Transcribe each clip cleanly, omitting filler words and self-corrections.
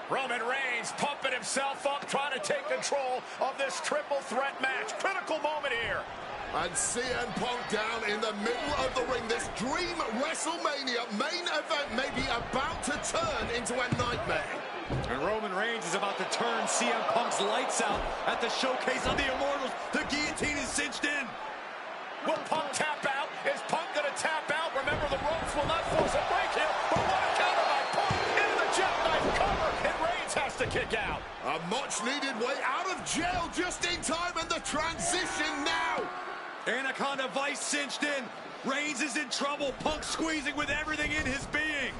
Roman Reigns pumping himself up, trying to take control of this triple threat match. Critical moment here. And CM Punk down in the middle of the ring. This dream WrestleMania main event may be about to turn into a nightmare. And Roman Reigns is about to turn CM Punk's lights out at the showcase of the Immortals. The guillotine is cinched in. Will Punk tap out? Is Punk going to tap out? Remember, the ropes will not force a break here. But what a counter by Punk into the jackknife cover. And Reigns has to kick out. A much-needed way out of jail just in time, and the transition now. Anaconda Vice cinched in. Reigns is in trouble. Punk squeezing with everything in his being.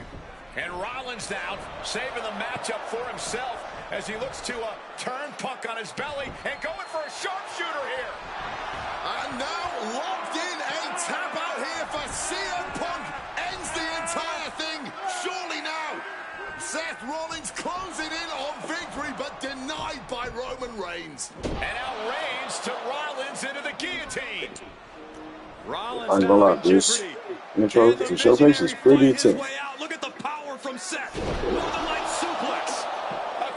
And Rollins now saving the matchup for himself as he looks to turn Punk on his belly and going for a sharpshooter here. And now locked in, a tap out here for CM Punk. Ends the entire thing, surely now. Seth Rollins closing in on victory, but denied by Roman Reigns. And now Reigns to Rollins into the guillotine. I'm gonna lie, this intro to Showcase is pretty intense. Look at the power from Seth. Northern Light suplex. A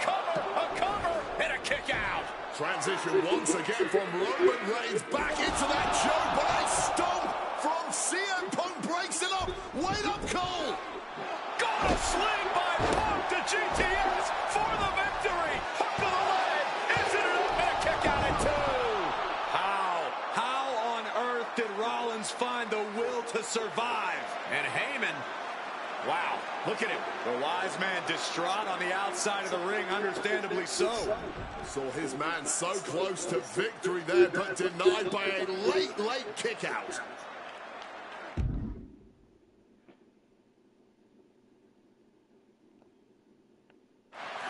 cover, and a kick out. Transition once again from Roman Reigns back into that choke, but a stomp from CM Punk breaks it up. Wait up, Cole. Got a sling by Punk to GTS for the victory. Hook to the leg. Is it enough? And a kick out at two. How on earth did Rollins find the will to survive? And Heyman, wow, look at him. The wise man distraught on the outside of the ring, understandably so. Saw his man so close to victory there, but denied by a late kick out.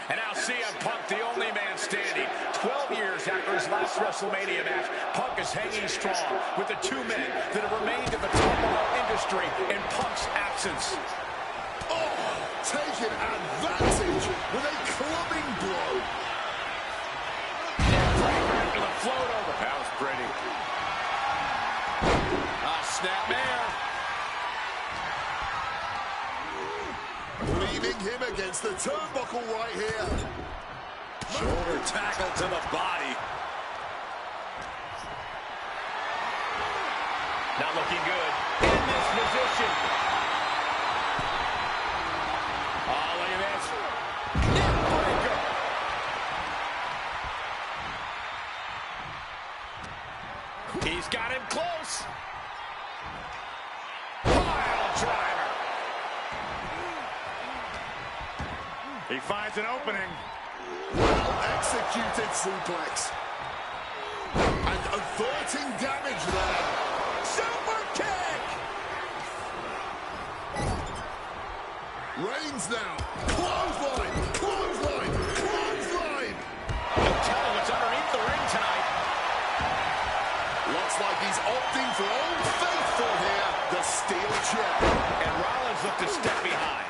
And now CM Punk, the only man standing. 12 years after his last WrestleMania match, Punk is hanging strong with the two men that have remained at the top of our industry in Punk's absence. Oh, taking advantage with a clubbing blow. After the float over. That was pretty. Snapmare. Leaving him against the turnbuckle right here. Shoulder tackle to the body. Not looking good in this position. Oh, look at this. Neckbreaker. He's got him close. Pile driver. He finds an opening. Well executed suplex. And averting damage there. Super kick. Reigns now. Clothesline. No telling what's underneath the ring tonight. Looks like he's opting for Old Faithful here. The steel chair. And Rollins looked to step behind.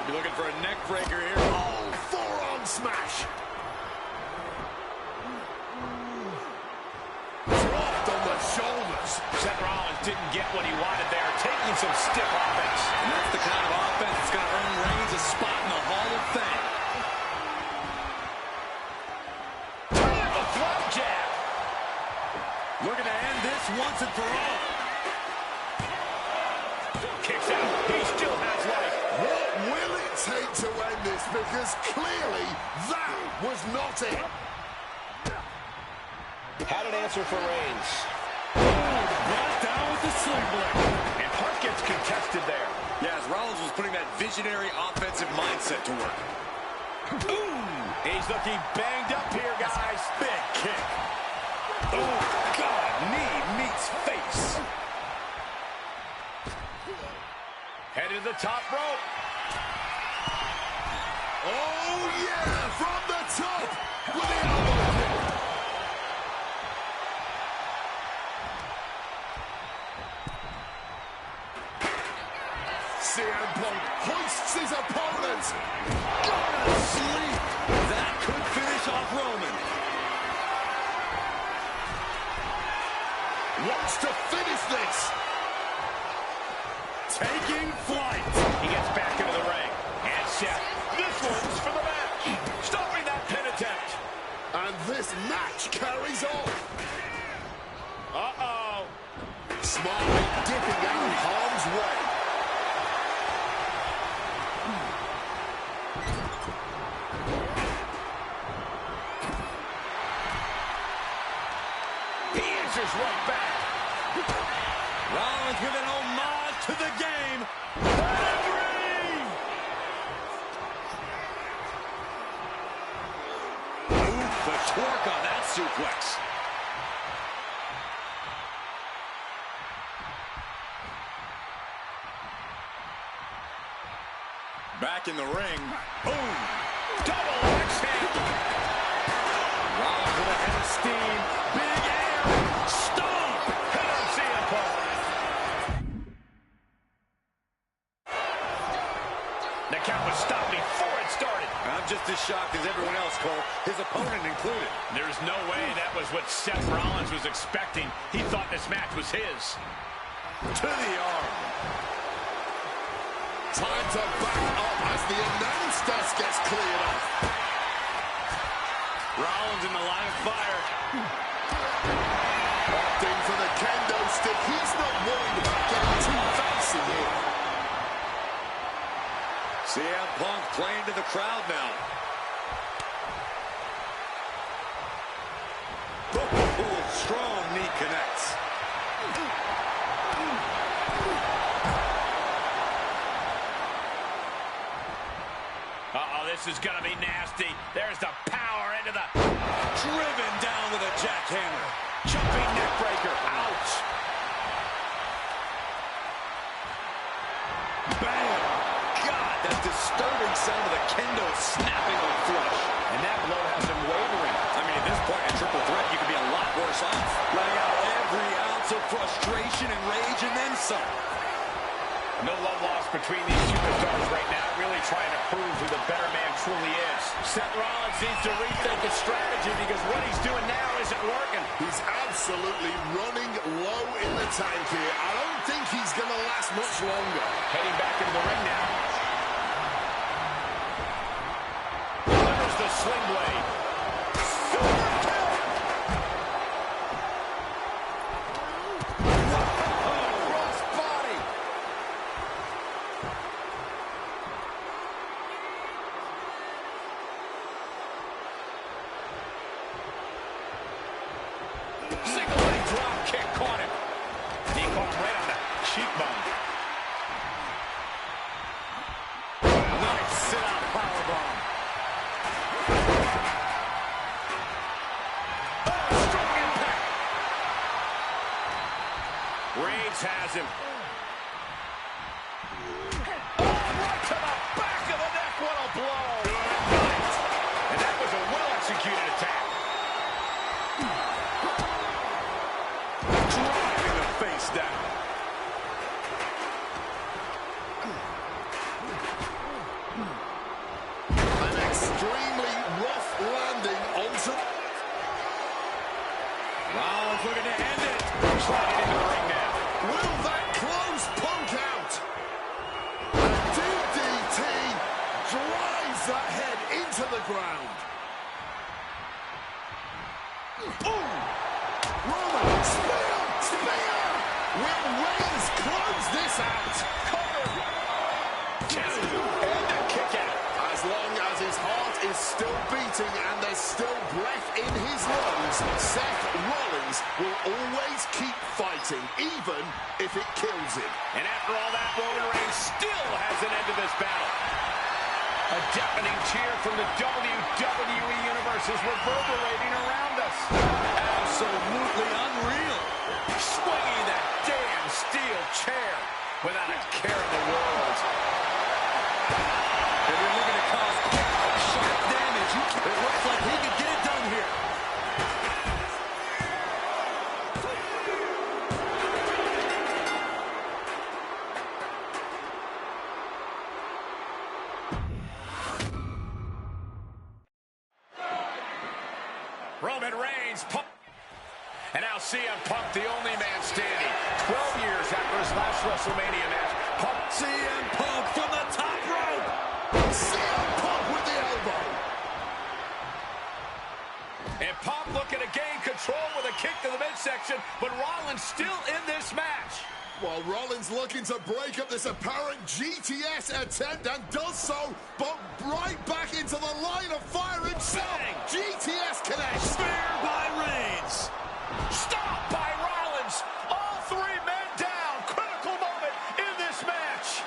Be looking for a neck breaker here. Oh, forearm smash. Dropped on the shoulders. Seth Rollins didn't get what he wanted there, taking some stiff offense. And that's the kind of offense that's going to earn Reigns a spot in the Hall of Fame. A flap jab. Looking to end this once and for all. Kicks out. He still has life. What will it take to end this? Because clearly that was not it. Had an answer for Reigns. Brought down with the sling blade. And Punk gets contested there. Yeah, as Rollins was putting that visionary offensive mindset to work. He's looking banged up here, guys. Big kick. Oh, God. Knee meets face. Headed to the top rope. Oh, yeah, from the top with the elbow kick. CM Punk hoists his opponent. Gonna sleep. That could finish off Roman. Wants to finish this. taking flight. He gets back into the ring. And Seth, this one's for the match. Stopping that pin attempt. And this match carries on. Uh-oh. Smartly dipping out of harm's way. He answers right back. Rollins with an homage to the game. Ooh, the torque on that suplex. Back in the ring. Boom. Double axe handle. Rollins with a head of steam. Big air. Stomp. Head on CM Punk. The count was stopped before it started. I'm just as shocked as everyone else, Cole. His opponent included. There's no way that was what Seth Rollins was expecting. He thought this match was his. To the arm. Time to back up as the announce desk gets cleared off. Rollins in the line of fire. Opting for the kendo stick. He's not worried about getting too fancy here. CM Punk playing to the crowd now. Oh, strong knee connects. Uh-oh, this is going to be nasty. There's the power into the... Driven down with a jackhammer. Jumping neck breaker. Ouch. Bam! God, that disturbing sound of the kendo snapping on flesh. And that blow has him wavering. I mean, at this point in triple threat, you could be a lot worse off. Letting out every ounce of frustration and rage and then some. No love lost between these superstars right now, really trying to prove who the better man truly is. Seth Rollins needs to rethink his strategy because what he's doing now isn't working. He's absolutely running low in the tank here. I don't think he's going to last much longer. Heading back into the ring now. Delivers the sling blade. Single leg drop kick caught him. He caught right on the cheekbone. Nice sit-out powerbomb. Oh, strong impact. Reigns has him. Oh, right to the back of the neck. What a blow. Good night. And that was a well-executed attack. Driving the face down. An extremely rough landing onto... Rollins looking to end it. Sliding into the ring now. Will that close Punk out? A DDT drives that head into the ground. Ooh! Roman, spear! Spear! Will Reigns close this out? Covered. Two. And a kick out. As long as his heart is still beating and there's still breath in his lungs, Seth Rollins will always keep fighting, even if it kills him. And after all that, Roman Reigns still has an end to this battle. A deafening cheer from the WWE Universe is reverberating around us. Absolutely unreal. Swinging that damn steel chair without a care in the world. If you're looking to cause quick, sharp damage, it looks like he could get it done here. Roman Reigns, and now CM Punk, the only man standing. 12 years after his last WrestleMania match, CM Punk from the top rope. CM Punk with the elbow. And Punk looking to gain control with a kick to the midsection, but Rollins still in this match. Well, Rollins looking to break up this apparent GTS attempt and does so, but right back into the line of fire himself. GTS connects. Spear by Reigns. Stop by Rollins. All three men down. Critical moment in this match.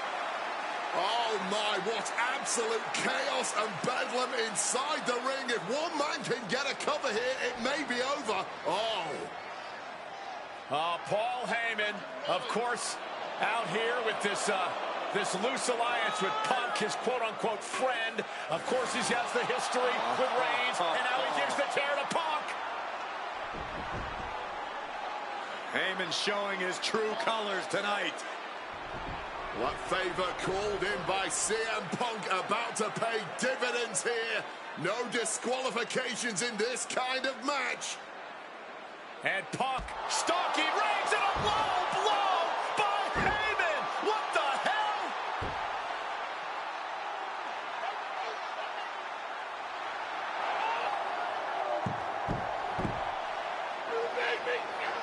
Oh my, what absolute chaos and bedlam inside the ring. If one man can get a cover here, it may be over. Paul Heyman, of course, out here with this loose alliance with Punk, his quote-unquote friend. Of course, he has the history with Reigns, and now he gives the tear to Punk. Heyman showing his true colors tonight. What favor called in by CM Punk about to pay dividends here. No disqualifications in this kind of match. And Punk stalking Reigns, and a low blow by Heyman. What the hell? You made me go.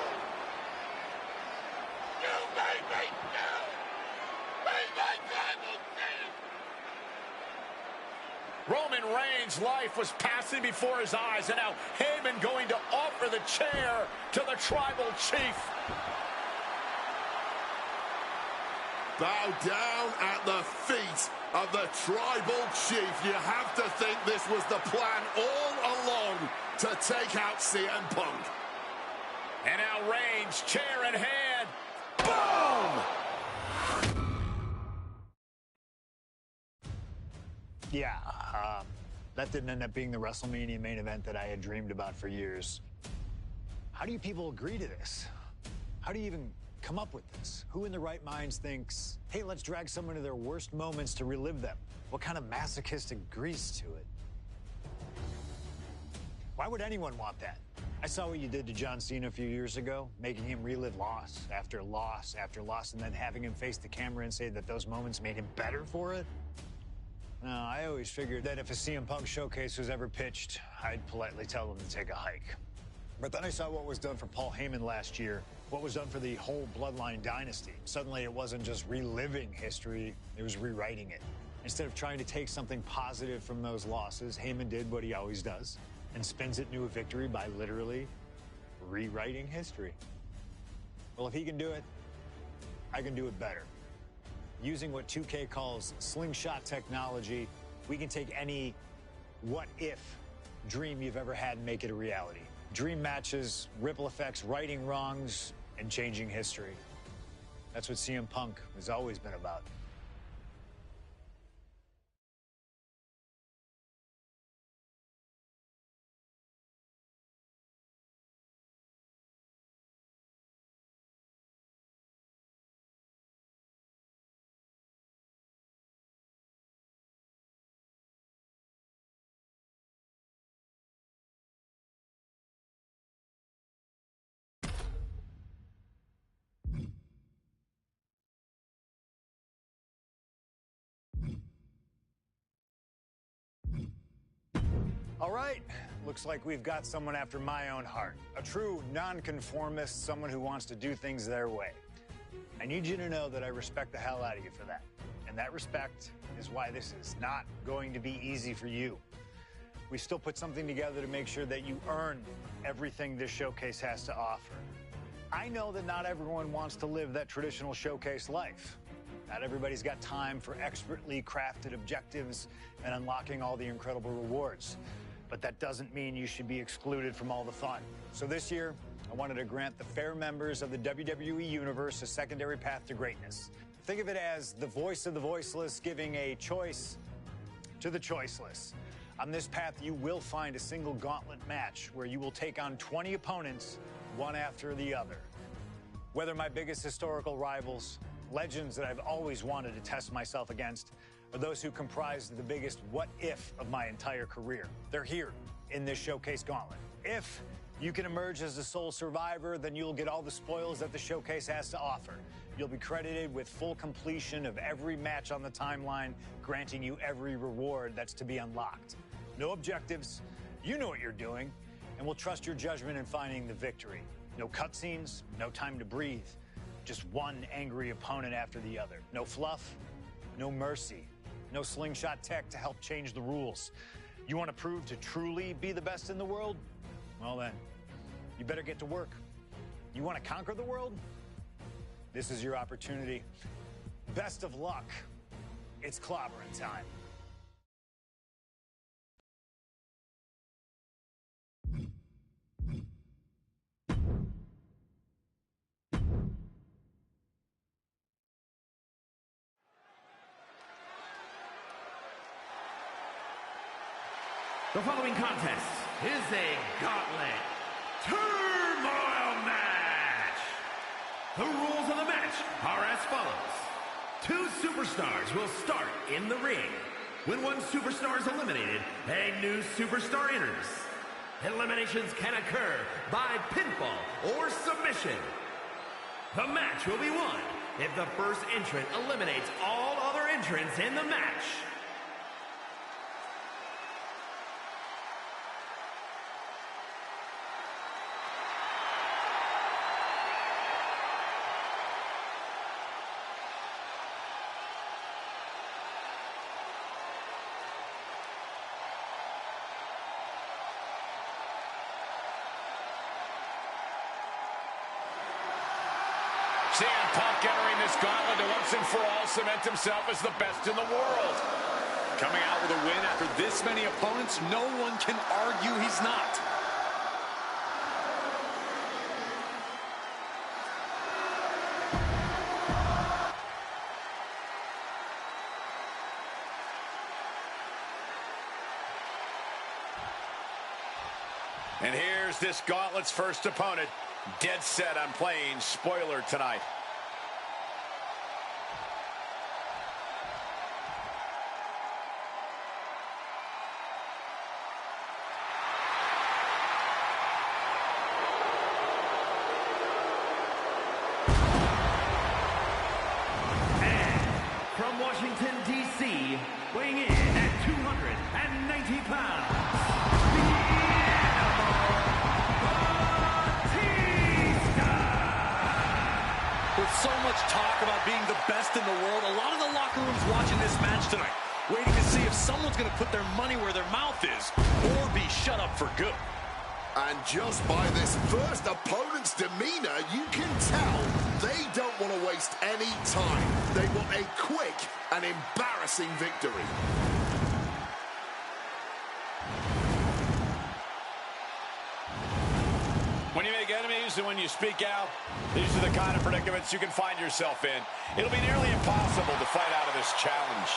You made me go. Made my Bible Roman Reigns' life was passing before his eyes, and now Heyman going to offer the chair to the tribal chief. Bow down at the feet of the tribal chief. You have to think this was the plan all along to take out CM Punk. And now Reigns, chair in hand. Boom! Yeah, that didn't end up being the WrestleMania main event that I had dreamed about for years. How do you people agree to this? How do you even come up with this? Who in their right minds thinks, hey, let's drag someone to their worst moments to relive them? What kind of masochistic grease to it? Why would anyone want that? I saw what you did to John Cena a few years ago, making him relive loss after loss after loss, and then having him face the camera and say that those moments made him better for it. No, I always figured that if a CM Punk showcase was ever pitched, I'd politely tell them to take a hike. But then I saw what was done for Paul Heyman last year, what was done for the whole Bloodline dynasty. Suddenly it wasn't just reliving history, it was rewriting it. Instead of trying to take something positive from those losses, Heyman did what he always does and spins it into a victory by literally rewriting history. Well, if he can do it, I can do it better. Using what 2K calls slingshot technology, we can take any what-if dream you've ever had and make it a reality. Dream matches, ripple effects, righting wrongs, and changing history. That's what CM Punk has always been about. All right, looks like we've got someone after my own heart. A true nonconformist, someone who wants to do things their way. I need you to know that I respect the hell out of you for that. And that respect is why this is not going to be easy for you. We still put something together to make sure that you earn everything this showcase has to offer. I know that not everyone wants to live that traditional showcase life. Not everybody's got time for expertly crafted objectives and unlocking all the incredible rewards. But that doesn't mean you should be excluded from all the fun. So this year, I wanted to grant the fair members of the WWE Universe a secondary path to greatness. Think of it as the voice of the voiceless giving a choice to the choiceless. On this path, you will find a single gauntlet match where you will take on 20 opponents, one after the other. Whether my biggest historical rivals, legends that I've always wanted to test myself against, or those who comprise the biggest what-if of my entire career. They're here in this showcase gauntlet. If you can emerge as the sole survivor, then you'll get all the spoils that the showcase has to offer. You'll be credited with full completion of every match on the timeline, granting you every reward that's to be unlocked. No objectives. You know what you're doing, and we'll trust your judgment in finding the victory. No cutscenes, no time to breathe. Just one angry opponent after the other. No fluff, no mercy, no slingshot tech to help change the rules. You want to prove to truly be the best in the world? Well then, you better get to work. You want to conquer the world? This is your opportunity. Best of luck. It's clobbering time. The following contest is a gauntlet turmoil match. The rules of the match are as follows. 2 superstars will start in the ring. When one superstar is eliminated, a new superstar enters. Eliminations can occur by pinfall or submission. The match will be won if the first entrant eliminates all other entrants in the match. CM Punk entering this gauntlet to once and for all cement himself as the best in the world. Coming out with a win after this many opponents, no one can argue he's not. And here's this gauntlet's first opponent. Dead set on playing spoiler tonight. And from Washington, D.C., weighing in at 290 pounds, So much talk about being the best in the world. A lot of the locker rooms watching this match tonight, waiting to see if someone's going to put their money where their mouth is or be shut up for good. And just by this first opponent's demeanor, you can tell they don't want to waste any time. They want a quick and embarrassing victory. When you make enemies and when you speak out, these are the kind of predicaments you can find yourself in. It'll be nearly impossible to fight out of this challenge.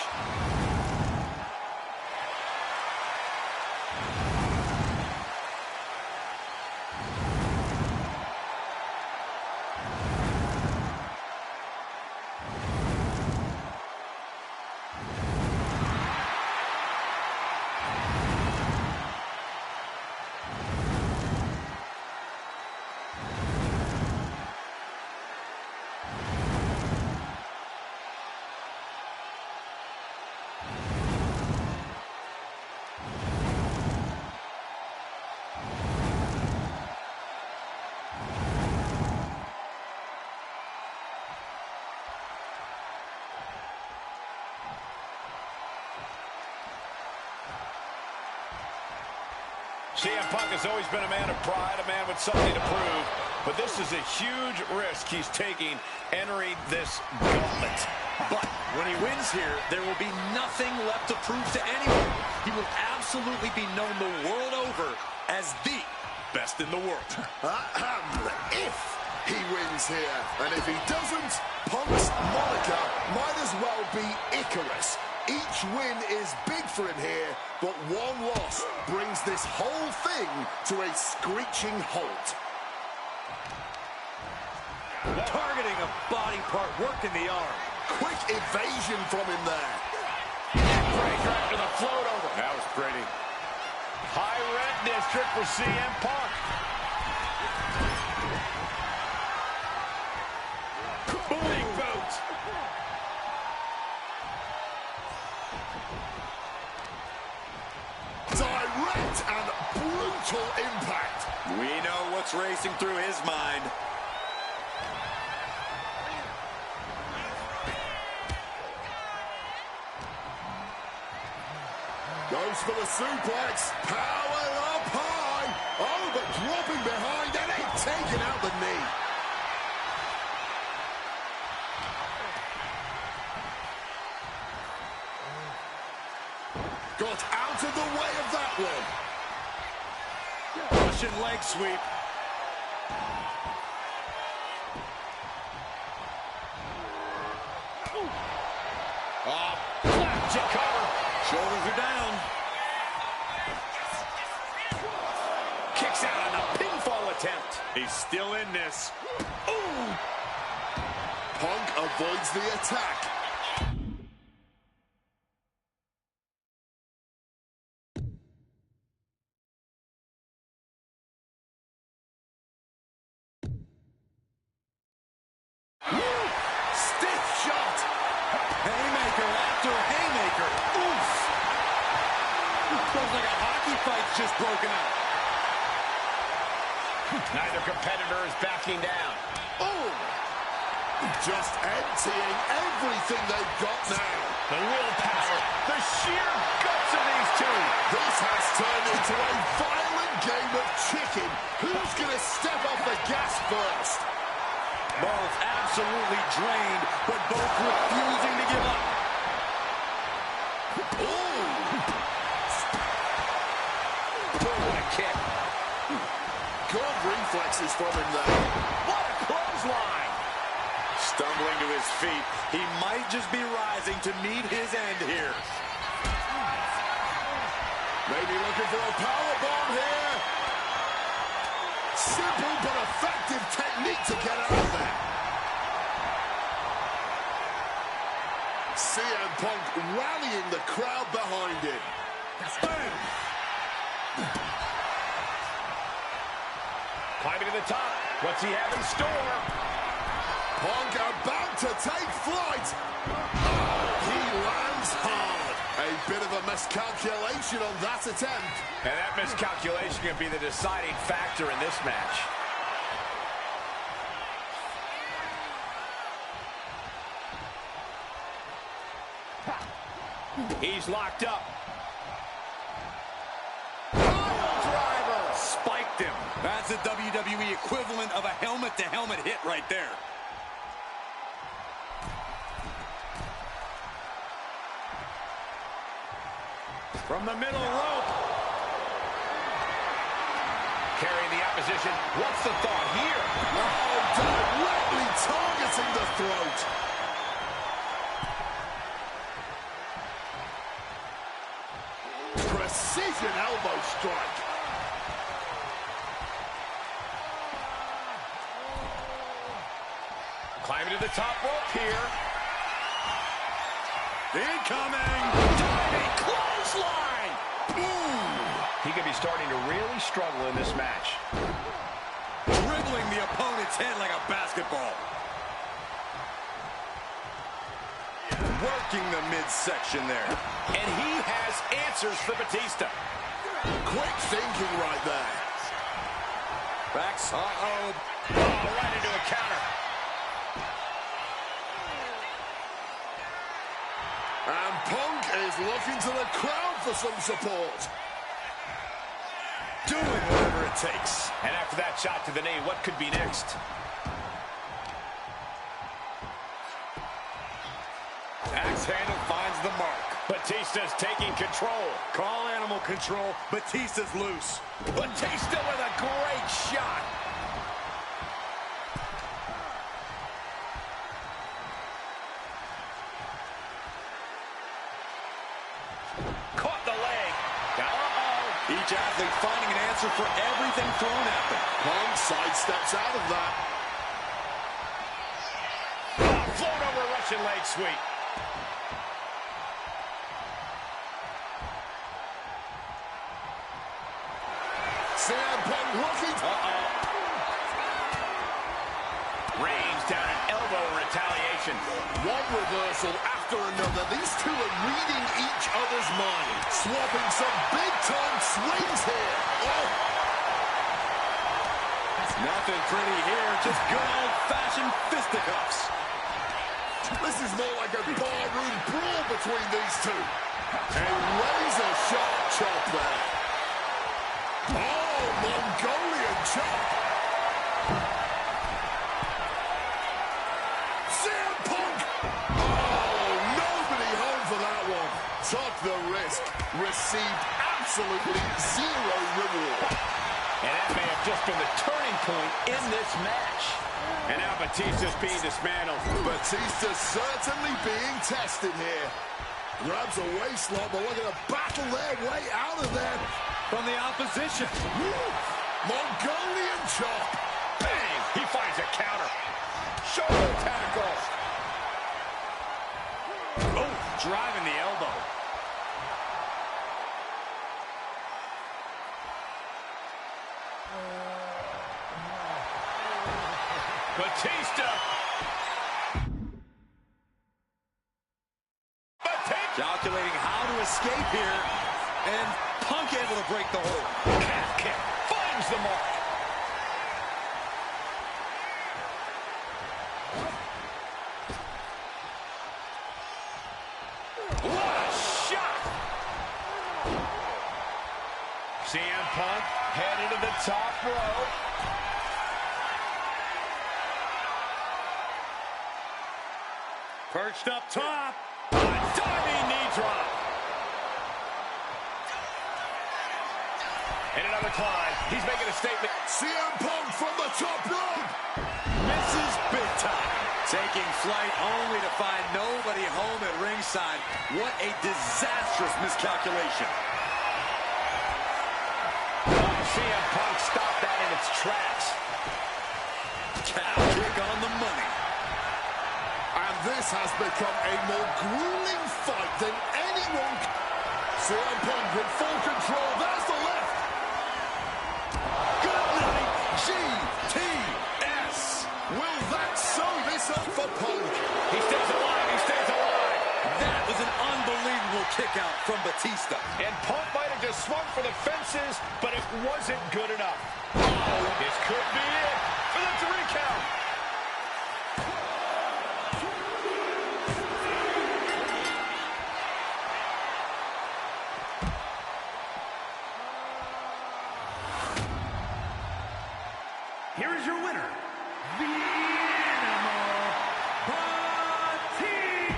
CM Punk has always been a man of pride, a man with something to prove, but this is a huge risk he's taking entering this gauntlet. But when he wins here, there will be nothing left to prove to anyone. He will absolutely be known the world over as the best in the world. If he wins here, and if he doesn't, Punk's moniker might as well be Icarus. Each win is big for him here, but one loss brings this whole thing to a screeching halt. Targeting a body part, working the arm. Quick evasion from him there. Neckbreaker after the float over. That was pretty. High red district for CM Punk. Boom, Direct and brutal impact. We know what's racing through his mind. Goes for the suplex. Power up high. Oh, but dropping behind and ain't taking out the knee. Got out of the way of that one. Russian leg sweep. Flapjack cover. Shoulders are down. Kicks out on the pinfall attempt. He's still in this. Ooh. Punk avoids the attack. Stiff shot. Haymaker after haymaker. Oof. Feels like a hockey fight's just broken out. Neither competitor is backing down. Oh. Just emptying everything they've got now. The willpower, the sheer guts of these two. This has turned into a violent game of chicken. Who's going to step off the gas first? Both absolutely drained, but both refusing to give up. Ooh. What a kick. Good reflexes from him there. What a clothesline. Stumbling to his feet, he might just be rising to meet his end here. Maybe looking for a powerbomb here. Simple but effective technique to get out of there. CM Punk rallying the crowd behind him. Climbing to the top. What's he have in store? Punk about to take flight. Oh, he lands hard. A bit of a miscalculation on that attempt. And that miscalculation can be the deciding factor in this match. He's locked up. Driver spiked him. That's the WWE equivalent of a helmet-to-helmet hit right there. From the middle rope. Carrying the opposition. What's the thought here? Oh, directly targeting the throat. Precision elbow strike. Climbing to the top rope here. Incoming. Diving clothesline. Ooh. He could be starting to really struggle in this match. Dribbling the opponent's head like a basketball. Working the midsection there. And he has answers for Batista. Quick thinking right there. Backs. Uh-oh. Oh, right into a counter. And Punk is looking to the crowd for some support. Doing whatever it takes. And after that shot to the knee, what could be next? Axe handle finds the mark. Batista's taking control. Call animal control. Batista's loose. Batista with a great shot. Caught the leg. Uh-oh. Each athlete finding an answer for everything thrown at them. Punk sidesteps out of that. Float over Russian leg sweep. CM Punk looking. Range down an elbow retaliation. One reversal after after another. These two are reading each other's minds, swapping some big-time swings here. Oh. Nothing pretty here, just good old-fashioned fisticuffs. This is more like a barroom brawl between these two. A razor-sharp chop there. Oh, Mongolian chop. CM Punk. Oh, nobody home for that one. Took the risk. Received absolutely zero reward. And that may have just been the turning point in this match. And now Batista's being dismantled. Batista's certainly being tested here. Grabs a waistlock, but looking to battle their way out of there. From the opposition. Woo! Mongolian chop. Bang! He finds a counter. Shoulder tackle. Oh, driving the elbow. Batista. Calculating how to escape here. And Punk able to break the hold. Calf kick finds the mark. What a shot! CM Punk headed to the top rope. Perched up top. A diving knee drop. And another climb. He's making a statement. CM Punk from the top rope. Misses big time. Taking flight only to find nobody home at ringside. What a disastrous miscalculation. CM Punk stopped that in its tracks. Calf kick on the money. And this has become a more grueling fight than anyone. CM Punk in full control. There's the left. Good night, GTS. Will that sew this up for Punk? He stays alive. He stays alive. That was an unbelievable kick out from Batista. And Punk might have just swung for the fences, but it wasn't good enough. Oh, this could be it for the 3 count. Here is your winner, the Animal Batista.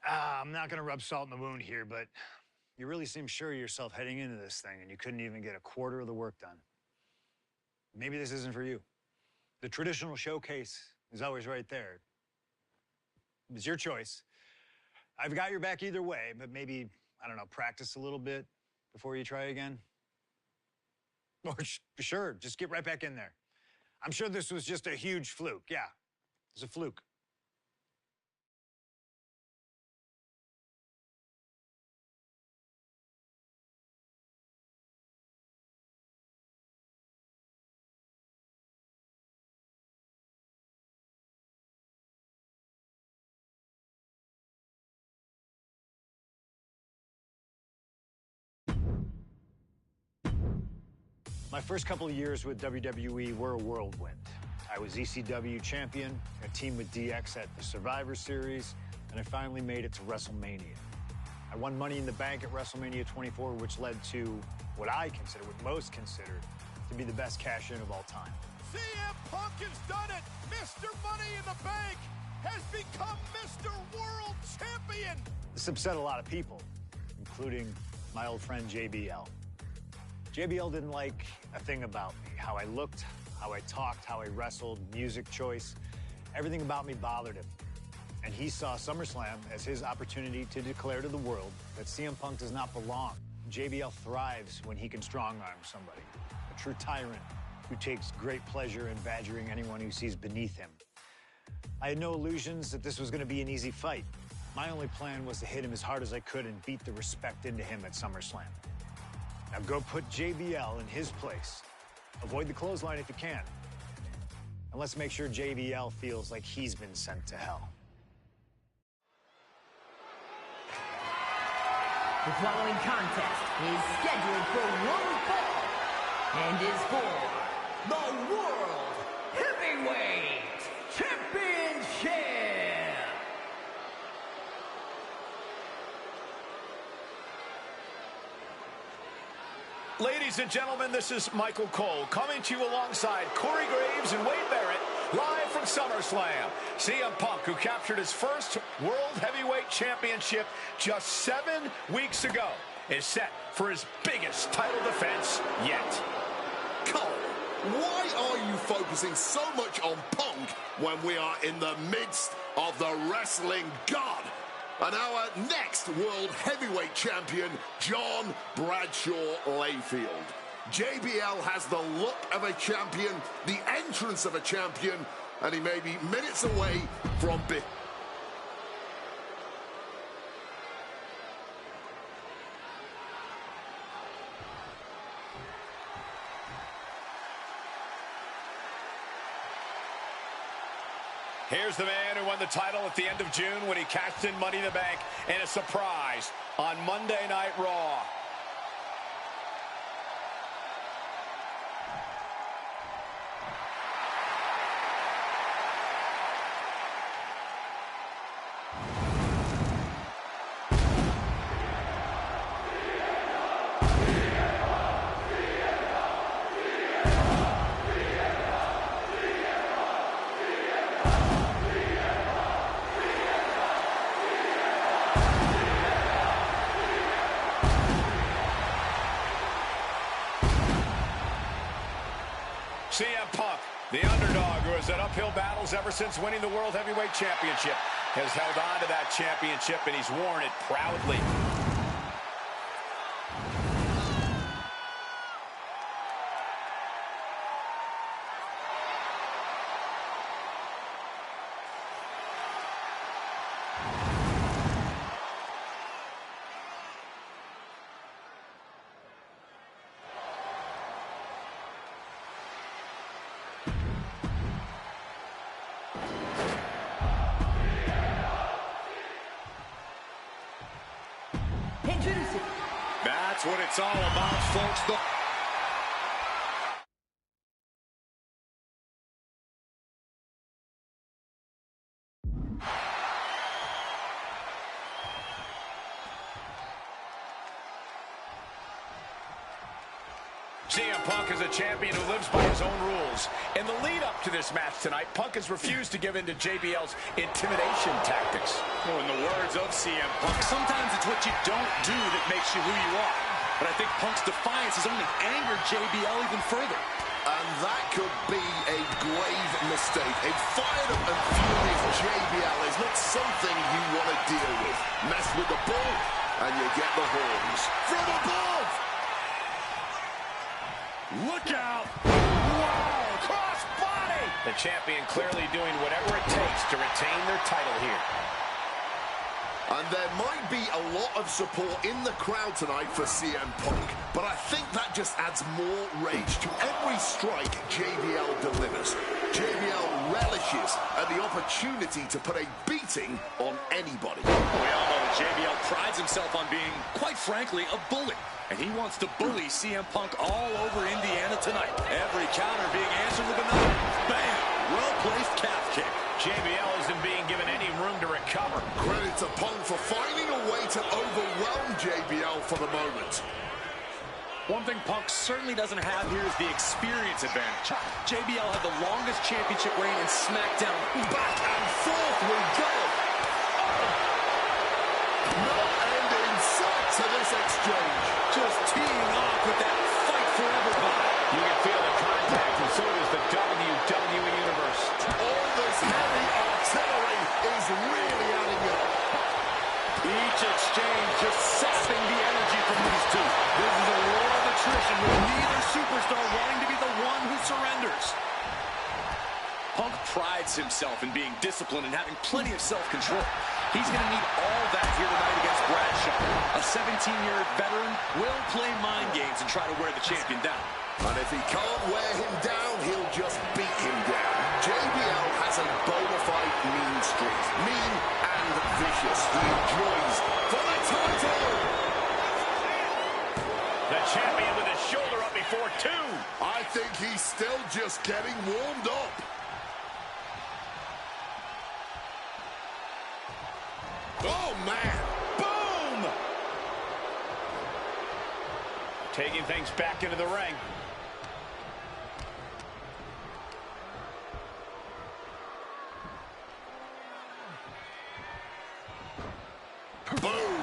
I'm not going to rub salt in the wound here, but you really seem sure of yourself heading into this thing, and you couldn't even get a quarter of the work done. Maybe this isn't for you. The traditional showcase is always right there. It's your choice. I've got your back either way, but maybe, I don't know, practice a little bit before you try again. Or sure, just get right back in there. I'm sure this was just a huge fluke. Yeah, it's a fluke. My first couple of years with WWE were a whirlwind. I was ECW champion, a team with DX at the Survivor Series, and I finally made it to WrestleMania. I won Money in the Bank at WrestleMania 24, which led to what I consider, what most consider, to be the best cash-in of all time. CM Punk has done it. Mr. Money in the Bank has become Mr. World Champion. This upset a lot of people, including my old friend JBL. JBL didn't like a thing about me, how I looked, how I talked, how I wrestled, music choice. Everything about me bothered him. And he saw SummerSlam as his opportunity to declare to the world that CM Punk does not belong. JBL thrives when he can strong-arm somebody, a true tyrant who takes great pleasure in badgering anyone who sees beneath him. I had no illusions that this was going to be an easy fight. My only plan was to hit him as hard as I could and beat the respect into him at SummerSlam. Now go put JBL in his place Avoid the clothesline if you can. And let's make sure JBL feels like he's been sent to hell. The following contest is scheduled for one fall and is for the World Heavyweight Championship. Ladies and gentlemen, this is Michael Cole coming to you alongside Corey Graves and Wade Barrett, live from SummerSlam. CM Punk, who captured his first World Heavyweight Championship just 7 weeks ago, is set for his biggest title defense yet. Cole, why are you focusing so much on Punk when we are in the midst of the wrestling god? And our next World Heavyweight Champion, John Bradshaw Layfield. JBL has the look of a champion, the entrance of a champion, and he may be minutes away from big. Here's the man who won the title at the end of June when he cashed in Money in the Bank in a surprise on Monday Night Raw. CM Punk, the underdog who has had uphill battles ever since winning the World Heavyweight Championship, has held on to that championship, and he's worn it proudly. That's what it's all about, folks. CM Punk is a champion who lives by his own rules. In the lead-up to this match tonight, Punk has refused to give in to JBL's intimidation tactics. Oh, in the words of CM Punk, sometimes it's what you don't do that makes you who you are. But I think Punk's defiance has only angered JBL even further. And that could be a grave mistake. A fired up and furious JBL is not something you want to deal with. Mess with the bull, and you get the horns. From above! Look out! Wow! Cross body! The champion clearly doing whatever it takes to retain their title here. And there might be a lot of support in the crowd tonight for CM Punk, but I think that just adds more rage to every strike JBL delivers. JBL relishes at the opportunity to put a beating on anybody. We all know that JBL prides himself on being, quite frankly, a bully. And he wants to bully CM Punk all over Indiana tonight. Every counter being answered with another. Bam! Well-placed calf kick. JBL isn't being given any room to recover. Credit to Punk for finding a way to overwhelm JBL for the moment. One thing Punk certainly doesn't have here is the experience advantage. JBL had the longest championship reign in SmackDown. Back and forth we go. No end in sight to this exchange. Just teeing off with that fight forever vibe. You can feel the contact, and so does the WWE Universe. All this heavy artillery is really adding up. Each exchange just sapping the energy from these two. This is a war of attrition with neither superstar wanting to be the one who surrenders. Punk prides himself in being disciplined and having plenty of self-control. He's going to need all that here tonight against Bradshaw. A 17-year veteran will play mind games and try to wear the champion down. And if he can't wear him down, he'll just beat him down. JBL has a bona fide mean streak. Mean and vicious. He enjoys for the title. The champion with his shoulder up before two. I think he's still just getting warmed up. Oh, man. Boom! Taking things back into the ring. Boom!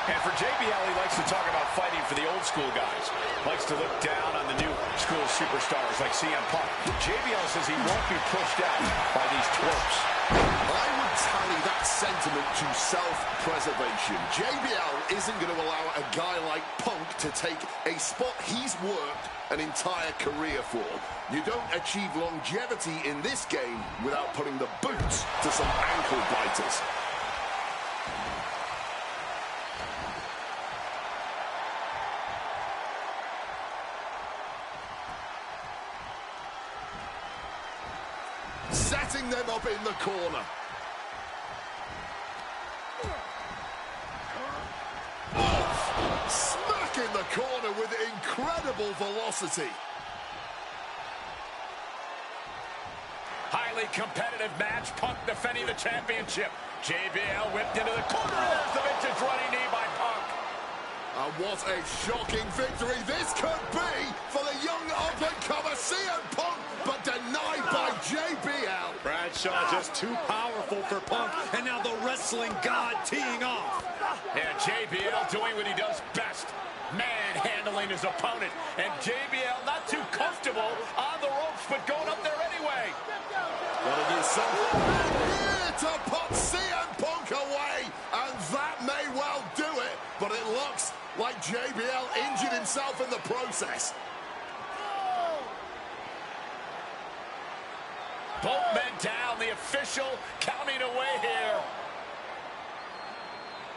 And for JBL, he likes to talk about fighting for the old school guys. Likes to look down on the new school superstars like CM Punk. JBL says he won't be pushed out by these twerps. I would tally that sentiment to self-preservation. JBL isn't going to allow a guy like Punk to take a spot he's worked an entire career for. You don't achieve longevity in this game without putting the boots to some ankle biters. Setting them up in the corner. Oh, smack in the corner with incredible velocity. Highly competitive match. Punk defending the championship. JBL whipped into the corner. There's the vintage running knee by Punk. And what a shocking victory this could be for the young up-and-comer CM Punk, but denied by JBL. Bradshaw just too powerful for Punk, and now the wrestling god teeing off. And JBL doing what he does best, manhandling his opponent. And JBL not too comfortable on the ropes, but going up there anyway. Gotta do something here to put CM Punk away, and that may well do it, but it looks like JBL injured himself in the process. Both men down, the official counting away here.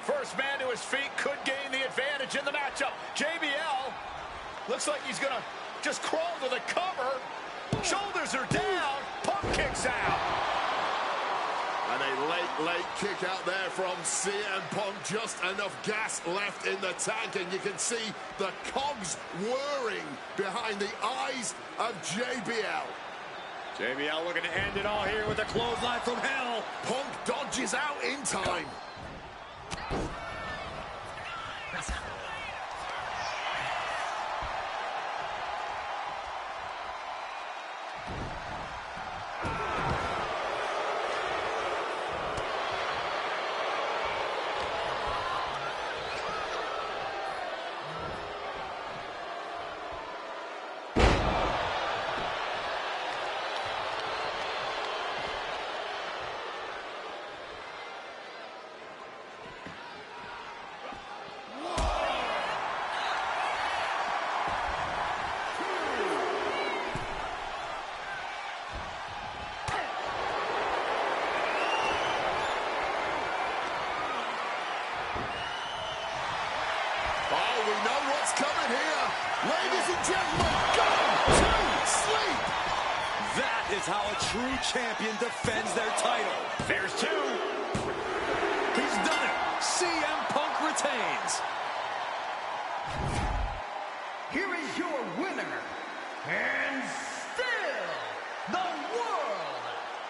First man to his feet could gain the advantage in the matchup. JBL looks like he's gonna just crawl to the cover. Shoulders are down. Punk kicks out. And a late kick out there from CM Punk. Just enough gas left in the tank, and you can see the cogs whirring behind the eyes of JBL. JBL looking to end it all here with a clothesline from hell. Punk dodges out in time. We know what's coming here. Ladies and gentlemen, go to sleep. That is how a true champion defends their title. There's two. He's done it. CM Punk retains. Here is your winner, and still the World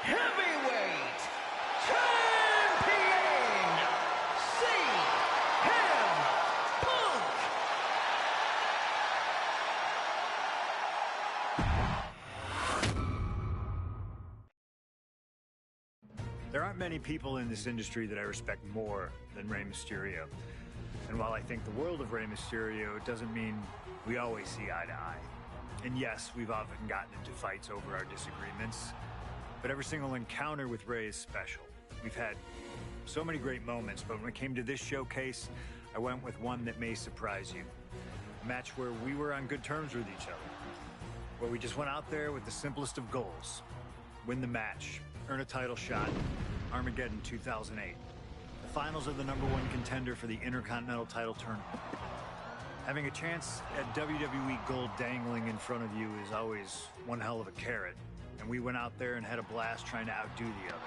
Heavyweight Champion, CM Punk. There aren't many people in this industry that I respect more than Rey Mysterio. And while I think the world of Rey Mysterio, doesn't mean we always see eye to eye. And yes, we've often gotten into fights over our disagreements, but every single encounter with Rey is special. We've had so many great moments, but when it came to this showcase, I went with one that may surprise you. A match where we were on good terms with each other, where we just went out there with the simplest of goals. Win the match, earn a title shot, Armageddon 2008. The finals of the #1 contender for the Intercontinental title tournament. Having a chance at WWE gold dangling in front of you is always one hell of a carrot. And we went out there and had a blast trying to outdo the other.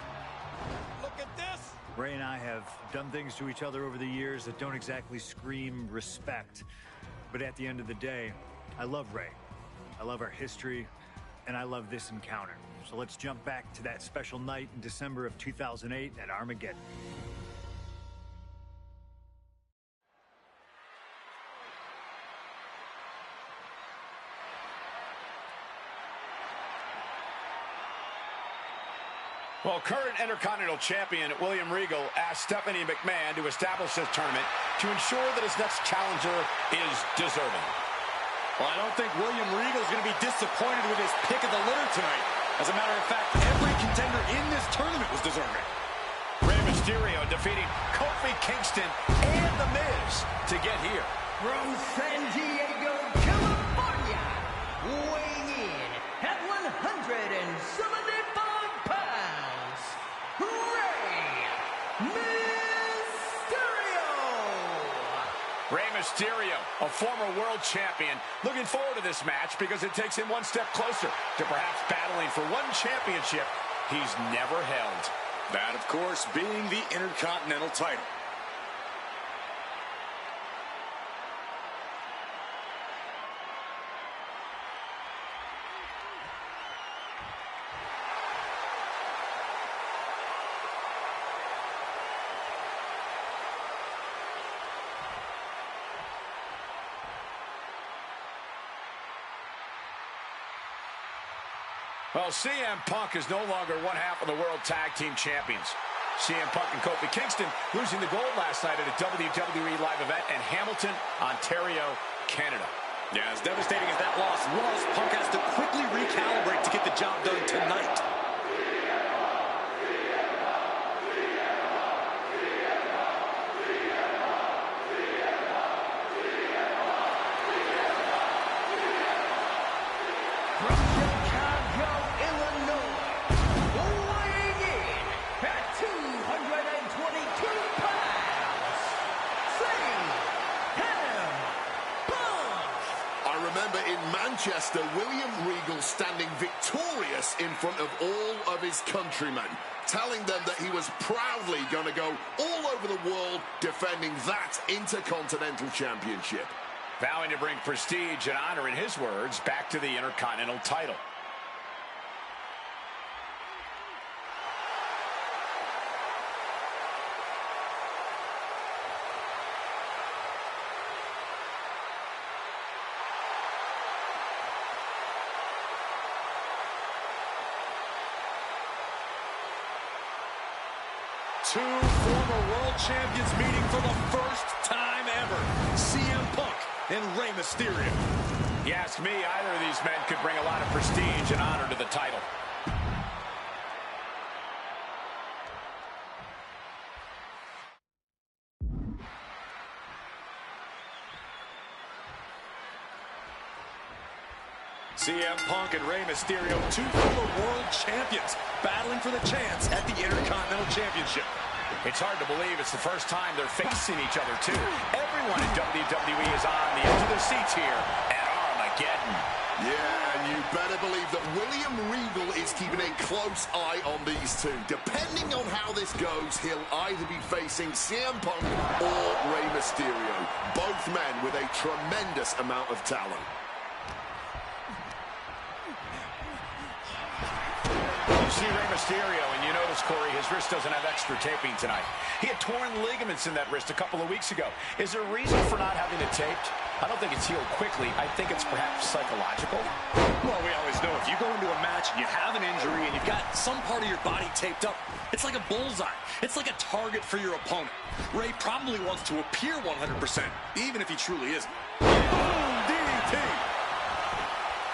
Look at this! Ray and I have done things to each other over the years that don't exactly scream respect. But at the end of the day, I love Ray. I love our history, and I love this encounter. So let's jump back to that special night in December of 2008 at Armageddon. Well, current Intercontinental Champion William Regal asked Stephanie McMahon to establish this tournament to ensure that his next challenger is deserving. Well, I don't think William Regal is going to be disappointed with his pick of the litter tonight. As a matter of fact, every contender in this tournament was deserving. Rey Mysterio defeating Kofi Kingston and The Miz to get here. From San Diego, California, weighing in at 175 pounds, Rey Mysterio! Rey Mysterio, a former world champion, looking forward to this match because it takes him one step closer to perhaps battling for one championship he's never held. That, of course, being the Intercontinental title. Well, CM Punk is no longer one half of the World Tag Team Champions. CM Punk and Kofi Kingston losing the gold last night at a WWE live event in Hamilton, Ontario, Canada. Yeah, as devastating as that loss was, Punk has to quickly recalibrate to get the job done tonight. Manchester, William Regal standing victorious in front of all of his countrymen, telling them that he was proudly going to go all over the world defending that Intercontinental Championship. Vowing to bring prestige and honor, in his words, back to the Intercontinental title. Two former world champions meeting for the first time ever. CM Punk and Rey Mysterio. You ask me, either of these men could bring a lot of prestige and honor to the title. CM Punk and Rey Mysterio, two former world champions, battling for the chance at the Intercontinental Championship. It's hard to believe it's the first time they're facing each other, too. Everyone in WWE is on the edge of their seats here at Armageddon. Yeah, and you better believe that William Regal is keeping a close eye on these two. Depending on how this goes, he'll either be facing CM Punk or Rey Mysterio. Both men with a tremendous amount of talent. See Rey Mysterio, and you notice, Corey, his wrist doesn't have extra taping tonight. He had torn ligaments in that wrist a couple of weeks ago. Is there a reason for not having it taped? I don't think it's healed quickly. I think it's perhaps psychological. Well, we always know if you go into a match and you have an injury and you've got some part of your body taped up, it's like a bullseye. It's like a target for your opponent. Ray probably wants to appear 100%, even if he truly isn't. Boom! DDT!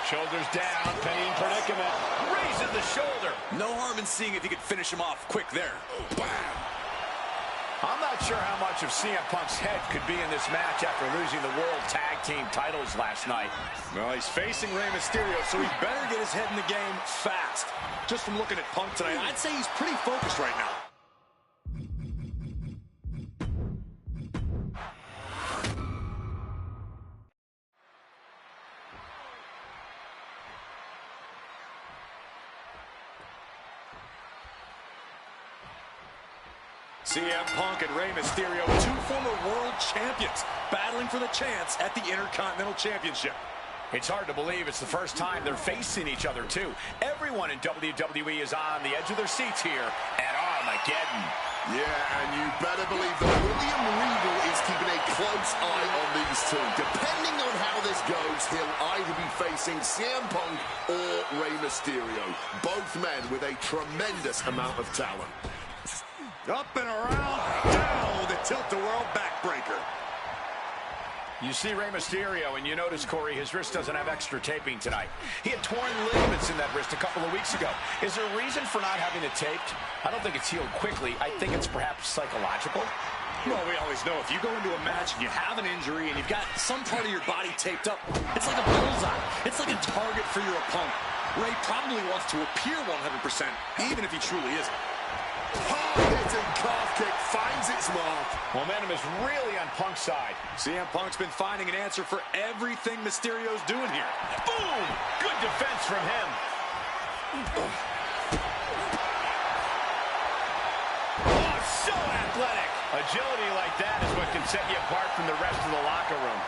Shoulders down, penning predicament. Raising the shoulder. No harm in seeing if you could finish him off quick there. Bam! I'm not sure how much of CM Punk's head could be in this match after losing the World Tag Team titles last night. Well, he's facing Rey Mysterio, so he better get his head in the game fast. Just from looking at Punk tonight, I'd say he's pretty focused right now. CM Punk and Rey Mysterio, two former world champions, battling for the chance at the Intercontinental Championship. It's hard to believe it's the first time they're facing each other, too. Everyone in WWE is on the edge of their seats here at Armageddon. Yeah, and you better believe that William Regal is keeping a close eye on these two. Depending on how this goes, he'll either be facing CM Punk or Rey Mysterio. Both men with a tremendous amount of talent. Up and around, down with a tilt-the-world backbreaker. You see Rey Mysterio, and you notice, Corey, his wrist doesn't have extra taping tonight. He had torn ligaments in that wrist a couple of weeks ago. Is there a reason for not having it taped? I don't think it's healed quickly. I think it's perhaps psychological. Well, we always know if you go into a match and you have an injury and you've got some part of your body taped up, it's like a bullseye. It's like a target for your opponent. Ray probably wants to appear 100%, even if he truly isn't. Hard-hitting calf kick finds its mark. Momentum is really on Punk's side. CM Punk's been finding an answer for everything Mysterio's doing here. Boom! Good defense from him. Oh, so athletic. Agility like that is what can set you apart from the rest of the locker room.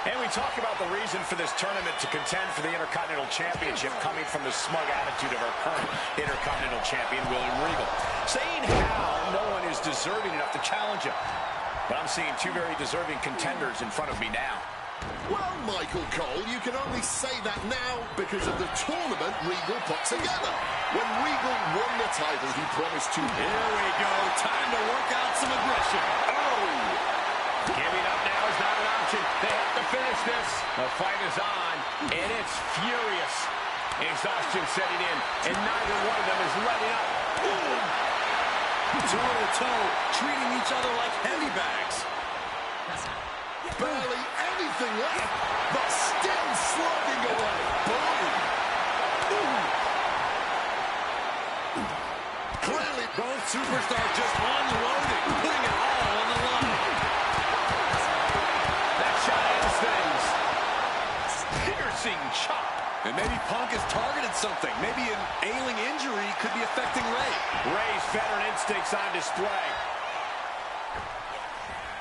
And we talk about the reason for this tournament to contend for the Intercontinental Championship coming from the smug attitude of our current Intercontinental Champion, William Regal. Saying how no one is deserving enough to challenge him. But I'm seeing two very deserving contenders in front of me now. Well, Michael Cole, you can only say that now because of the tournament Regal put together. When Regal won the title, he promised to... Here we go. Time to work out some aggression. Oh! Giving up now is not an option. They have to finish this. The fight is on, and it's furious. Exhaustion setting in, and neither one of them is letting up. Toe-to-toe, treating each other like heavy bags. Barely anything left, but still slugging away. Boom! Clearly, both superstars just unloading, putting it all on the line. That shot ends things. Piercing chop. And maybe Punk has targeted something. Maybe an ailing injury could be affecting Ray. Ray's veteran instincts on display.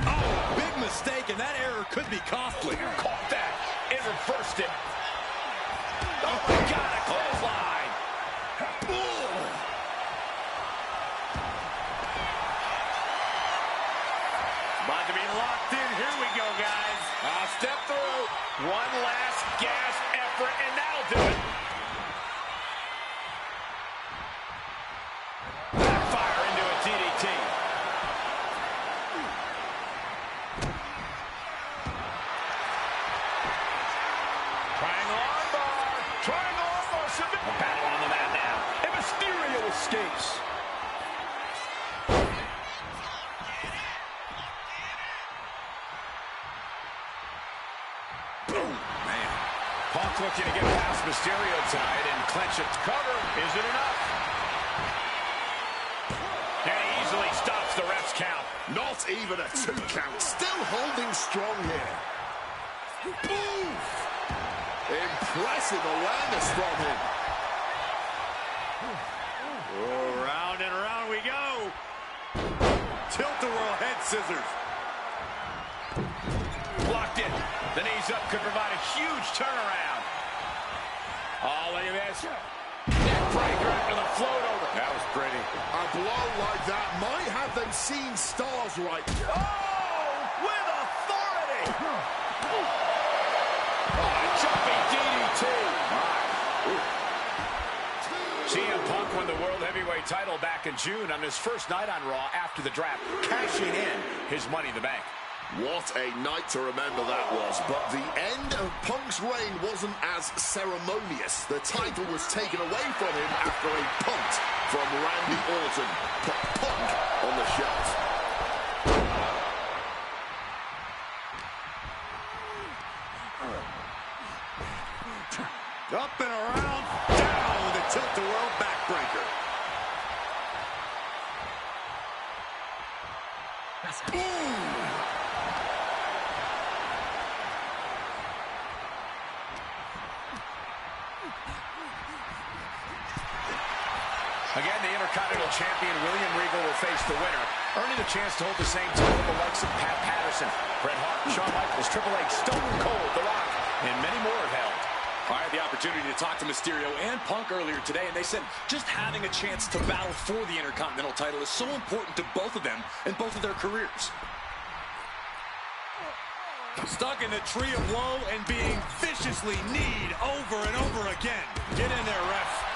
Oh, big mistake, and that error could be costly. Caught that and reversed it. Oh, my God, a clothesline. About to be locked in. Here we go, guys. I'll step through. One last gasp effort, and that'll do it. Backfire into a DDT. Triangle armbar. Triangle armbar. A battle on the mat now. And Mysterio escapes. Punk looking to get past Mysterio tonight and clench it. Cover. Is it enough? And he easily stops the ref's count. not even a 2 count. Still holding strong here. Boom! Impressive awareness from him. Oh, round and round we go. Tilt-a-whirl head scissors. Blocked it. The knees up could provide a huge turnaround. Oh, look at this. Neck breaker after the float over. That was pretty. A blow like that might have them seeing stars right. Oh, with authority. Oh, a jumping DDT. CM Punk won the World Heavyweight title back in June on his first night on Raw after the draft, cashing in his Money in the Bank. What a night to remember that was. But the end of Punk's reign wasn't as ceremonious. The title was taken away from him after a punt from Randy Orton. Put Punk on the shelf. Up and around, down with a tilt-a-whirl backbreaker. Again, the Intercontinental Champion, William Regal, will face the winner, earning the chance to hold the same title with the likes of Pat Patterson, Bret Hart, Shawn Michaels, Triple H, Stone Cold, The Rock, and many more have held. I had the opportunity to talk to Mysterio and Punk earlier today, and they said just having a chance to battle for the Intercontinental title is so important to both of them and both of their careers. Stuck in the tree of woe and being viciously kneed over and over again. Get in there, ref.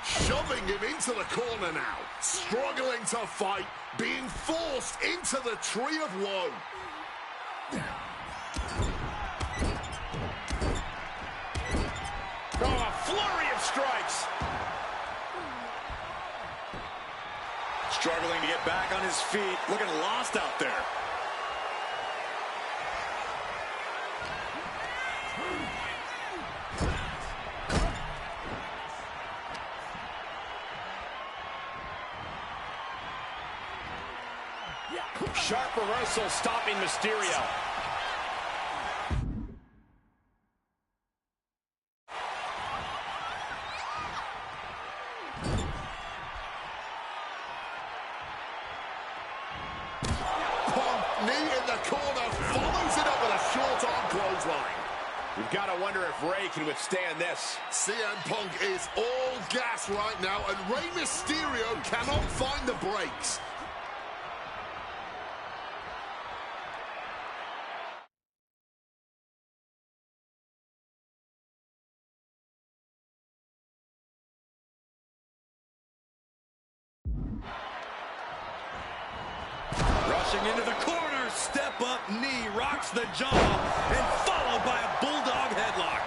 Shoving him into the corner now. Struggling to fight. Being forced into the tree of woe. Oh, a flurry of strikes. Struggling to get back on his feet. Looking lost out there. Sharp reversal stopping Mysterio. Punk, knee in the corner, follows it up with a short arm clothesline. You've got to wonder if Rey can withstand this. CM Punk is all gas right now, and Rey Mysterio cannot find the brakes. Rushing into the corner, step up knee, rocks the jaw, and followed by a bulldog headlock.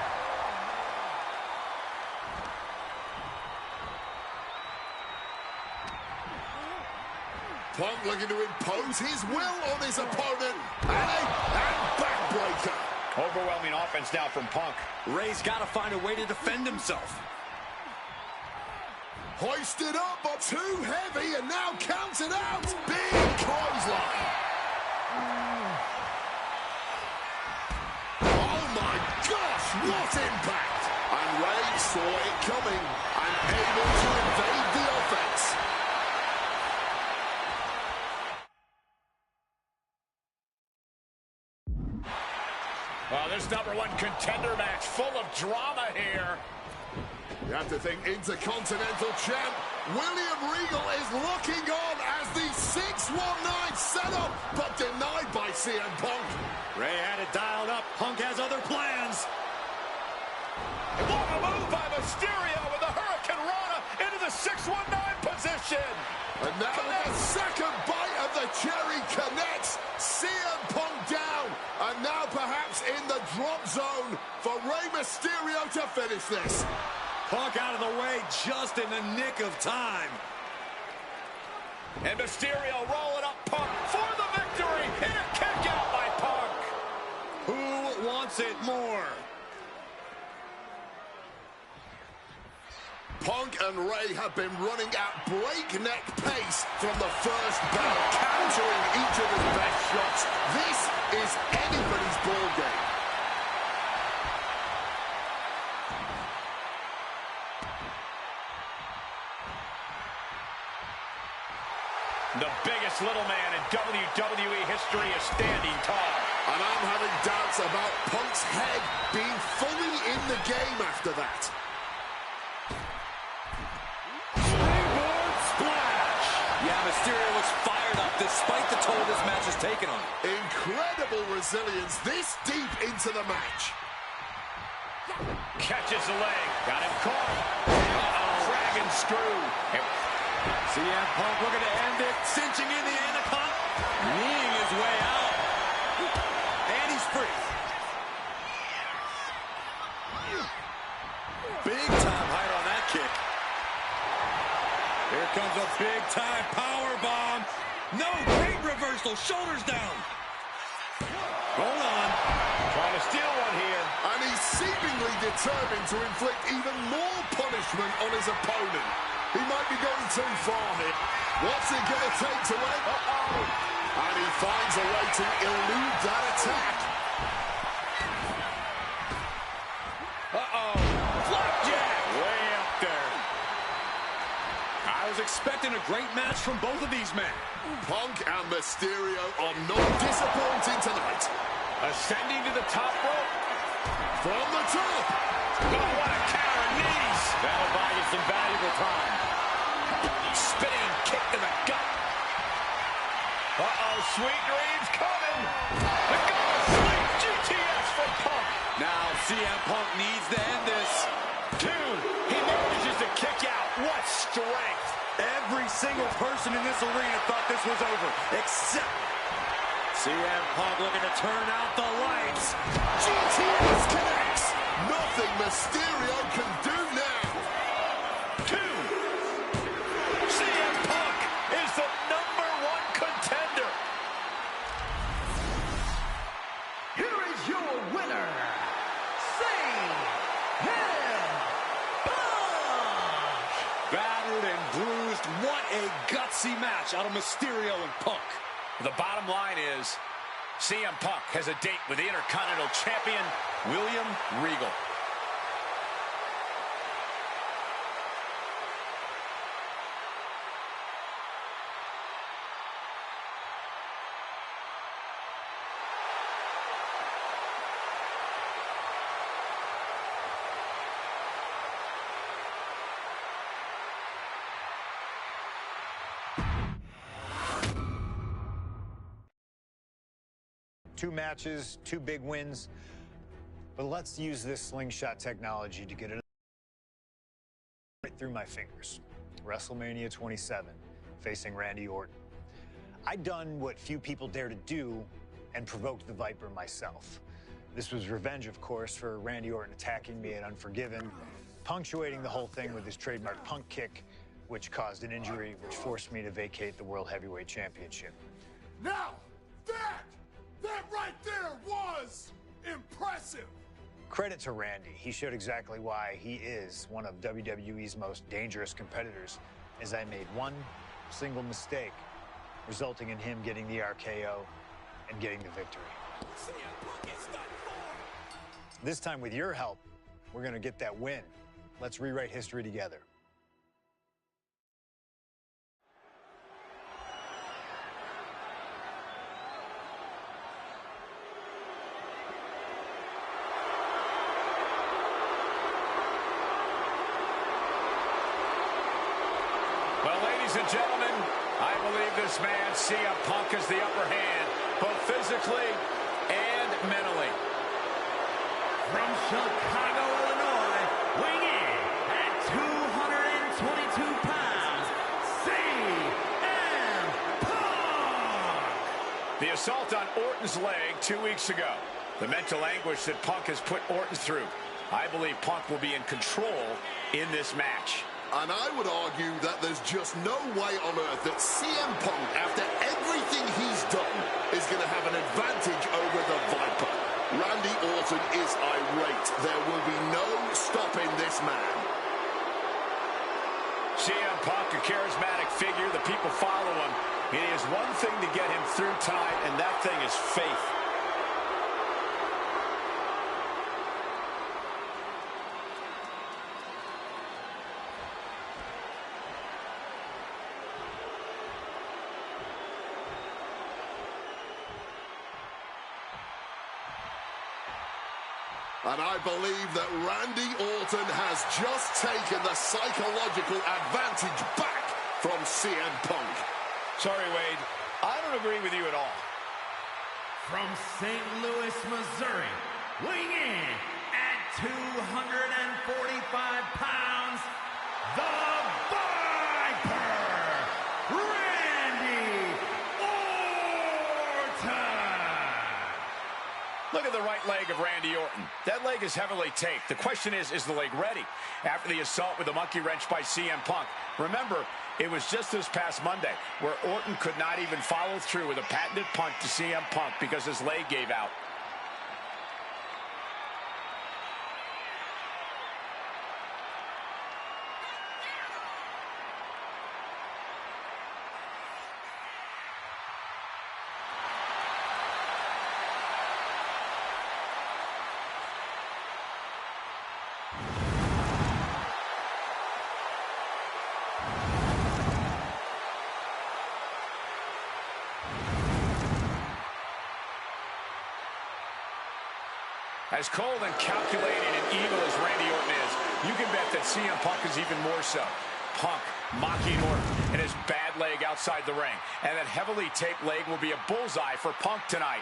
Punk looking to impose his will on his opponent. And backbreaker. Overwhelming offense now from Punk. Rey's got to find a way to defend himself. Hoisted up, but too heavy, and now counted out. Big clothesline. Oh my gosh, what impact! And Rey saw it coming and able to evade the offense. Well, this #1 contender match full of drama here. You have to think Intercontinental Champ William Regal is looking on as the 619 setup, but denied by CM Punk. Rey had it dialed up. Punk has other plans. What a move by Mysterio with the Hurricane Rana into the 619 position. And now the second bite of the cherry connects. CM Punk down. And now perhaps in the drop zone for Rey Mysterio to finish this. Punk out of the way just in the nick of time. And Mysterio rolling up Punk for the victory. And a kick out by Punk. Who wants it more? Punk and Rey have been running at breakneck pace from the first bout, countering each of his best shots. This is anybody's ball game. The biggest little man in WWE history is standing tall. And I'm having doubts about Punk's head being fully in the game after that. Springboard splash. Yeah, Mysterio looks fired up despite the toll this match has taken on him. Incredible resilience this deep into the match. Catches the leg. Got him caught. Uh-oh. Dragon screw. CM Punk looking to end it, cinching in the anaconda, kneeing his way out, and he's free. Big time height on that kick. Here comes a big time power bomb. No, great reversal, shoulders down. Hold on. Trying to steal one here. And he's seemingly determined to inflict even more punishment on his opponent. He might be going too far here. What's it going to take to win? And he finds a way to elude that attack. expecting a great match from both of these men. Punk and Mysterio are not disappointing tonight. Ascending to the top rope. From the top. Oh, what a counter knees. That'll buy you some valuable time. Spinning kick to the gut. Uh-oh, sweet dreams coming. The God of Sleep, GTS from Punk. Now CM Punk needs to end this. 2. He manages to kick out. What strength. Every single person in this arena thought this was over, except CM Punk looking to turn out the lights. GTS connects. Nothing Mysterio can do now. 2. CM Punk is the #1 contender. Here is your winner, CM Punk. Battered and bruised. What a gutsy match out of Mysterio and Punk. The bottom line is CM Punk has a date with the Intercontinental Champion, William Regal. Two matches, 2 big wins. But let's use this slingshot technology to get it right through my fingers. WrestleMania 27, facing Randy Orton. I'd done what few people dare to do and provoked the Viper myself. This was revenge, of course, for Randy Orton attacking me at Unforgiven, punctuating the whole thing with his trademark punk kick, which caused an injury, which forced me to vacate the World Heavyweight Championship. Now, that right there was impressive. Credit to Randy. He showed exactly why he is one of WWE's most dangerous competitors, as I made one single mistake, resulting in him getting the RKO and getting the victory. This time, with your help, we're going to get that win. Let's rewrite history together. Well, ladies and gentlemen, I believe this man, CM Punk, has the upper hand, both physically and mentally. From Chicago, Illinois, weighing in at 222 pounds, CM Punk! The assault on Orton's leg 2 weeks ago. The mental anguish that Punk has put Orton through. I believe Punk will be in control in this match. And I would argue that there's just no way on earth that CM Punk, after everything he's done, is going to have an advantage over the Viper. Randy Orton is irate. There will be no stopping this man. CM Punk, a charismatic figure. The people follow him. It is one thing to get him through time, and that thing is faith. And I believe that Randy Orton has just taken the psychological advantage back from CM Punk. Sorry, Wade. I don't agree with you at all. From St. Louis, Missouri, weighing in at 245 pounds, the Viper, Randy Orton! Look at the right leg of Randy Orton. That leg is heavily taped. The question is the leg ready? After the assault with the monkey wrench by CM Punk. Remember, it was just this past Monday where Orton could not even follow through with a patented punt to CM Punk because his leg gave out. As cold and calculating and evil as Randy Orton is, you can bet that CM Punk is even more so. Punk mocking Orton and his bad leg outside the ring. And that heavily taped leg will be a bullseye for Punk tonight.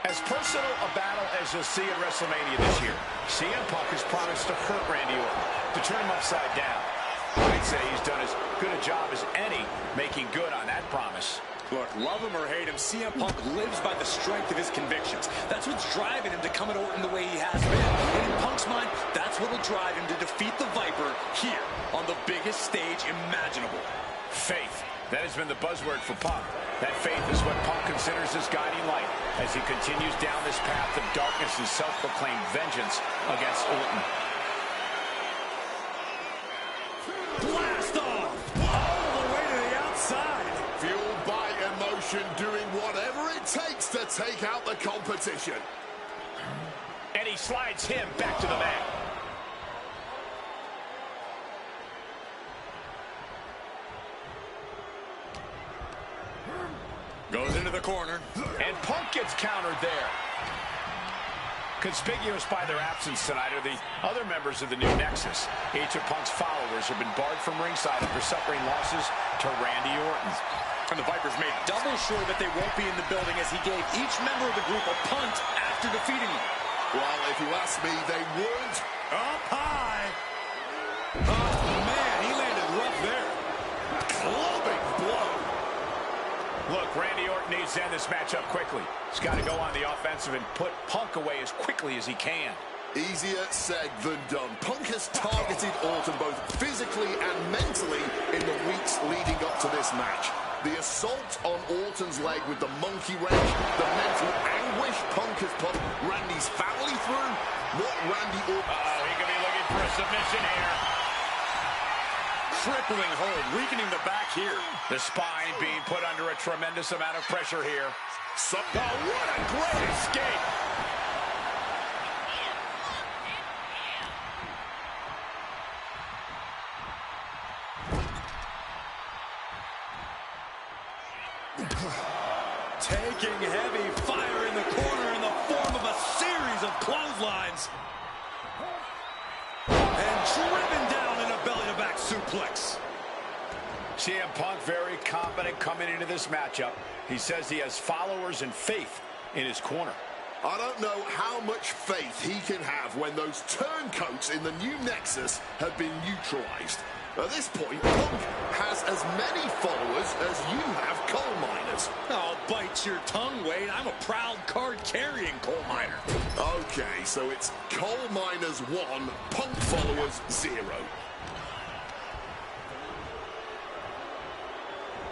As personal a battle as you'll see at WrestleMania this year, CM Punk has promised to hurt Randy Orton, to turn him upside down. I'd say he's done as good a job as any making good on that promise. Look, love him or hate him, CM Punk lives by the strength of his convictions. That's what's driving him to come at Orton the way he has been. And in Punk's mind, that's what will drive him to defeat the Viper here on the biggest stage imaginable. Faith. That has been the buzzword for Punk. That faith is what Punk considers his guiding light as he continues down this path of darkness and self-proclaimed vengeance against Orton. Blast off! All the way to the outside. Fueled by emotion, doing whatever it takes to take out the competition. And he slides him back to the mat. Goes into the corner. And Punk gets countered there. Conspicuous by their absence tonight are the other members of the new Nexus. Each of Punk's followers have been barred from ringside after suffering losses to Randy Orton. And the Vipers made double sure that they won't be in the building as he gave each member of the group a punt after defeating them. Well, if you ask me, they weren't. Up high. Oh, man, he landed rough there. Clubbing blow. Look, Randy Orton needs to end this matchup quickly. He's got to go on the offensive and put Punk away as quickly as he can. Easier said than done. Punk has targeted Orton both physically and mentally in the weeks leading up to this match. The assault on Orton's leg with the monkey wrench, the mental anguish Punk has put Randy's family through. What Randy Orton... He could be looking for a submission here. Crippling hold, weakening the back here. The spine being put under a tremendous amount of pressure here. Oh, what a great escape! Taking heavy fire in the corner in the form of a series of clotheslines. And driven down in a belly-to-back suplex. CM Punk very confident coming into this matchup. He says he has followers and faith in his corner. I don't know how much faith he can have when those turncoats in the new Nexus have been neutralized. At this point, Punk has as many followers as you have coal miners. Oh, bite your tongue, Wade. I'm a proud card-carrying coal miner. Okay, so it's coal miners 1, Punk followers 0.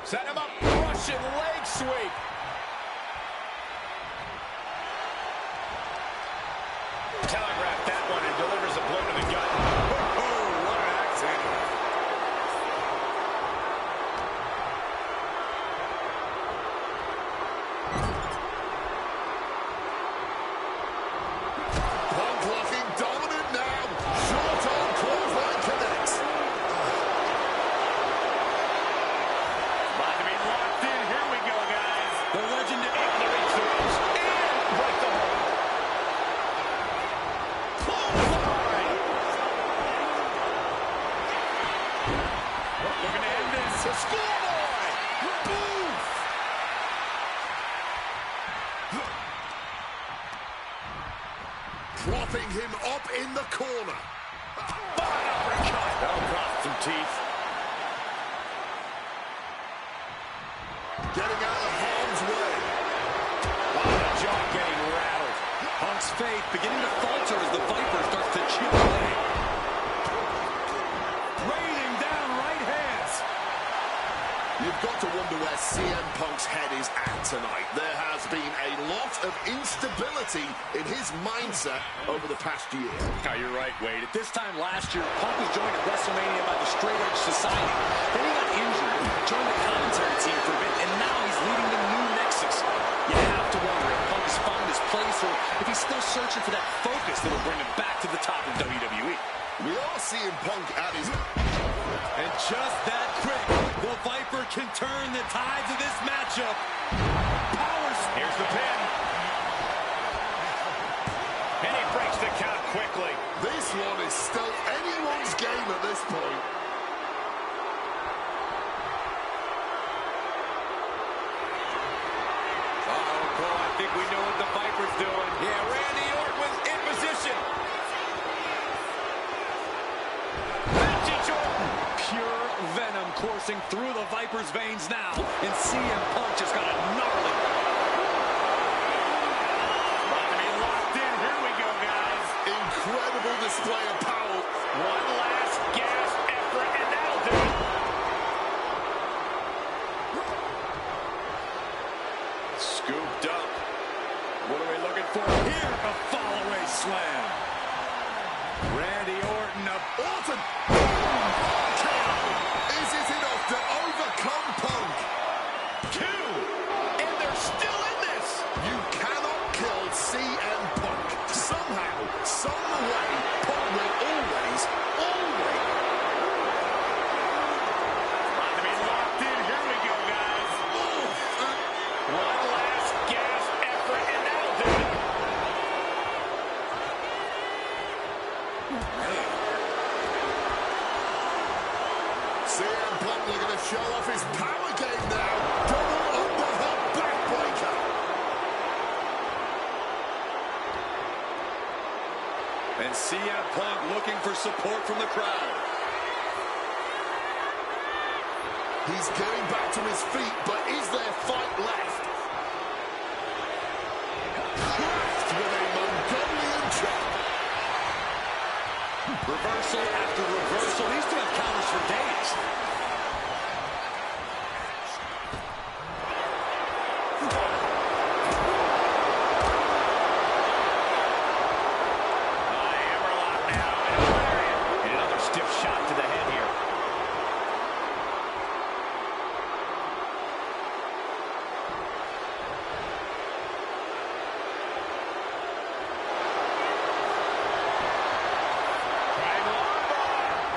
Set him up, Russian leg sweep. Telegraph that one and delivers a blow to the gut. Oh, what an accident. Punk looking dominant now. Short arm clothesline connects. About to be locked in. Here we go, guys. The legendary... Able to reach the ropes and break the hold. Looking to end this. The schoolboy. Move. Propping him up in the corner. That'll cost some teeth. Getting out of harm's way. The jaw getting rattled. Punk's faith beginning to falter as the Viper starts to chip away. Raining down right hands. You've got to wonder where CM Punk's head is at tonight. There has been a lot of instability quality in his mindset over the past year. Now, you're right, Wade. At this time last year, Punk was joined at WrestleMania by the Straight Edge Society. Then he got injured, joined the commentary team for a bit, and now he's leading the new Nexus. You have to wonder if Punk has found his place or if he's still searching for that focus that'll bring him back to the top of WWE. We are seeing Punk at his... And just that quick, the Viper can turn the tides of this matchup. Powers. Here's the pin. And he breaks the count quickly. This one is still anyone's game at this point. Oh, boy, I think we know what the Viper's doing. Yeah, Randy Orton was in position. Vintage Orton. Pure venom coursing through the Viper's veins now. And CM Punk just got a gnarly. About to be locked in. Here we go, guys. Incredible display of power. One last gasp effort, and that'll do it. Scooped up. What are we looking for here? A fall-away slam. Randy Orton up. Orton! Is it enough to overcome Punk? 2, and they're still in this. You cannot kill CM Punk. Somehow, some way, Punk will always. About to be locked in. Here we go, guys. One last gasp effort, and that'll do it. CM Punk looking to show off his power game now. Double underhook backbreaker. And CM Punk looking for support from the crowd. He's getting back to his feet, but is there fight left? Craft with a Mongolian chop. Reversal after reversal. These two have counters for days. Hammerlock now. And another stiff shot to the head here.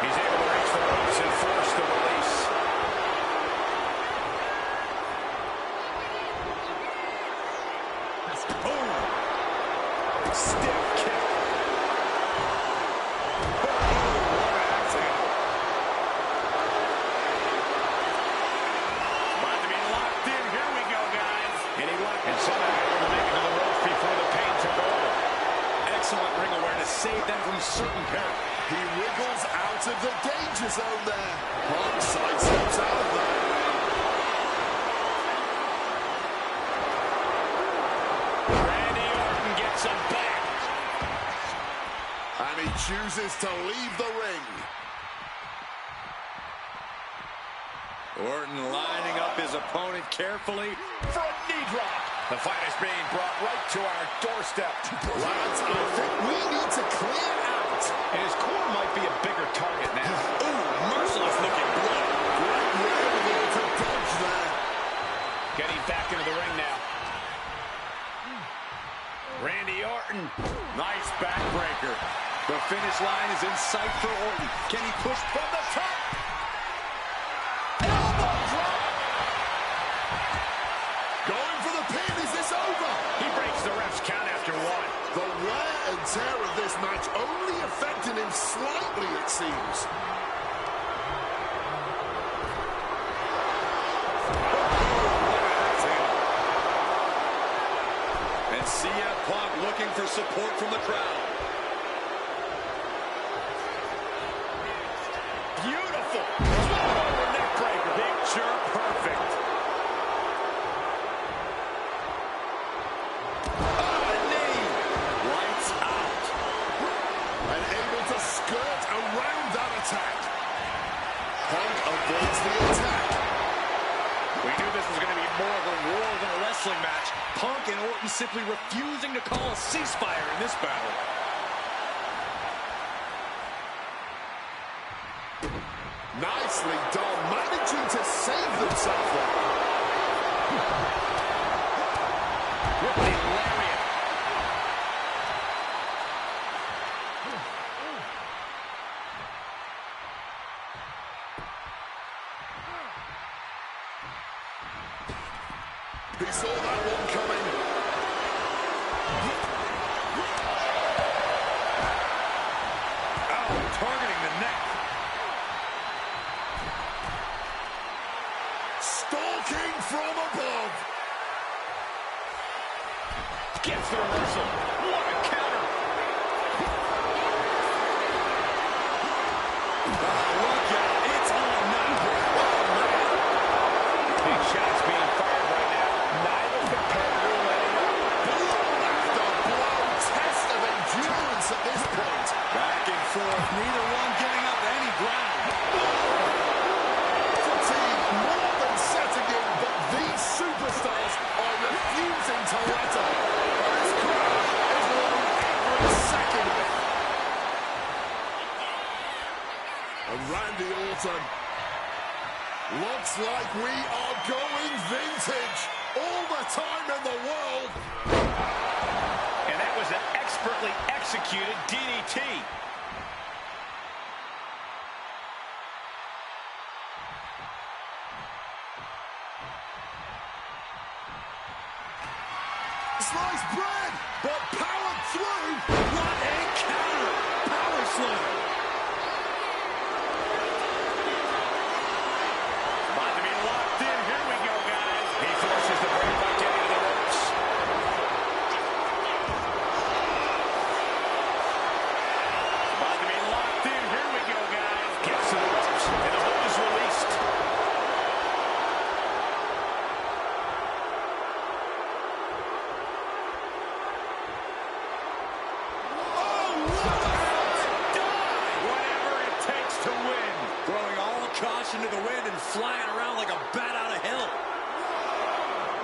He's able to reach the ropes and force the release. Boom. Stiff kick. About to be locked in. Here we go, guys. And somehow able to make it to the ropes before the pain took over. Excellent ring awareness saved them from certain peril. He wriggles out of the danger zone there. Punk sidesteps out of there. Randy Orton gets him back. And he chooses to leave the ring. Orton lining up his opponent carefully. For a knee drop. The fight is being brought right to our doorstep. Lads, I think we need to clear out. And his core might be a bigger target now. Ooh, merciless looking blow. Great wherewithal to dodge there. Getting back into the ring now. Randy Orton. Nice backbreaker. The finish line is in sight for Orton. Can he push from the top? Elbow drop. Going for the pin. Is this over? He breaks the ref's count after 1. The wear and tear of this match only affecting him slightly, it seems. And CM Punk looking for support from the crowd. Beautiful. Over neck breaker. Picture perfect. Knee. Lights out. And able to skirt around that attack. Punk avoids the attack. We knew this was going to be more of a war than a wrestling match. Punk and Orton simply refusing to call a ceasefire in this battle. Nicely done, managing to save themselves there. With the lariat. He saw that one coming. Oh, targeting the neck. Stalking from above. Gets the reversal. What a counter. Look out. It's on now. Oh, man. Big shots being fired right now. Neither competitor letting up. Blow after blow. Test of endurance at this point. Back and forth. Neither one giving up any ground. Fatigue more than setting in, but these superstars are refusing to let up. This crowd is loving every second of it. And Randy Orton. Looks like we are going vintage. All the time in the world. And that was an expertly executed DDT. Sliced bread, but powered through. What a counter. Power slam. About to be locked in. Here we go, guys. He forces the break by getting to the ropes. About to be locked in. Here we go, guys. Gets to the ropes, and the hold is released. Whatever it takes to win. Throwing all caution to the wind and flying around like a bat out of hell.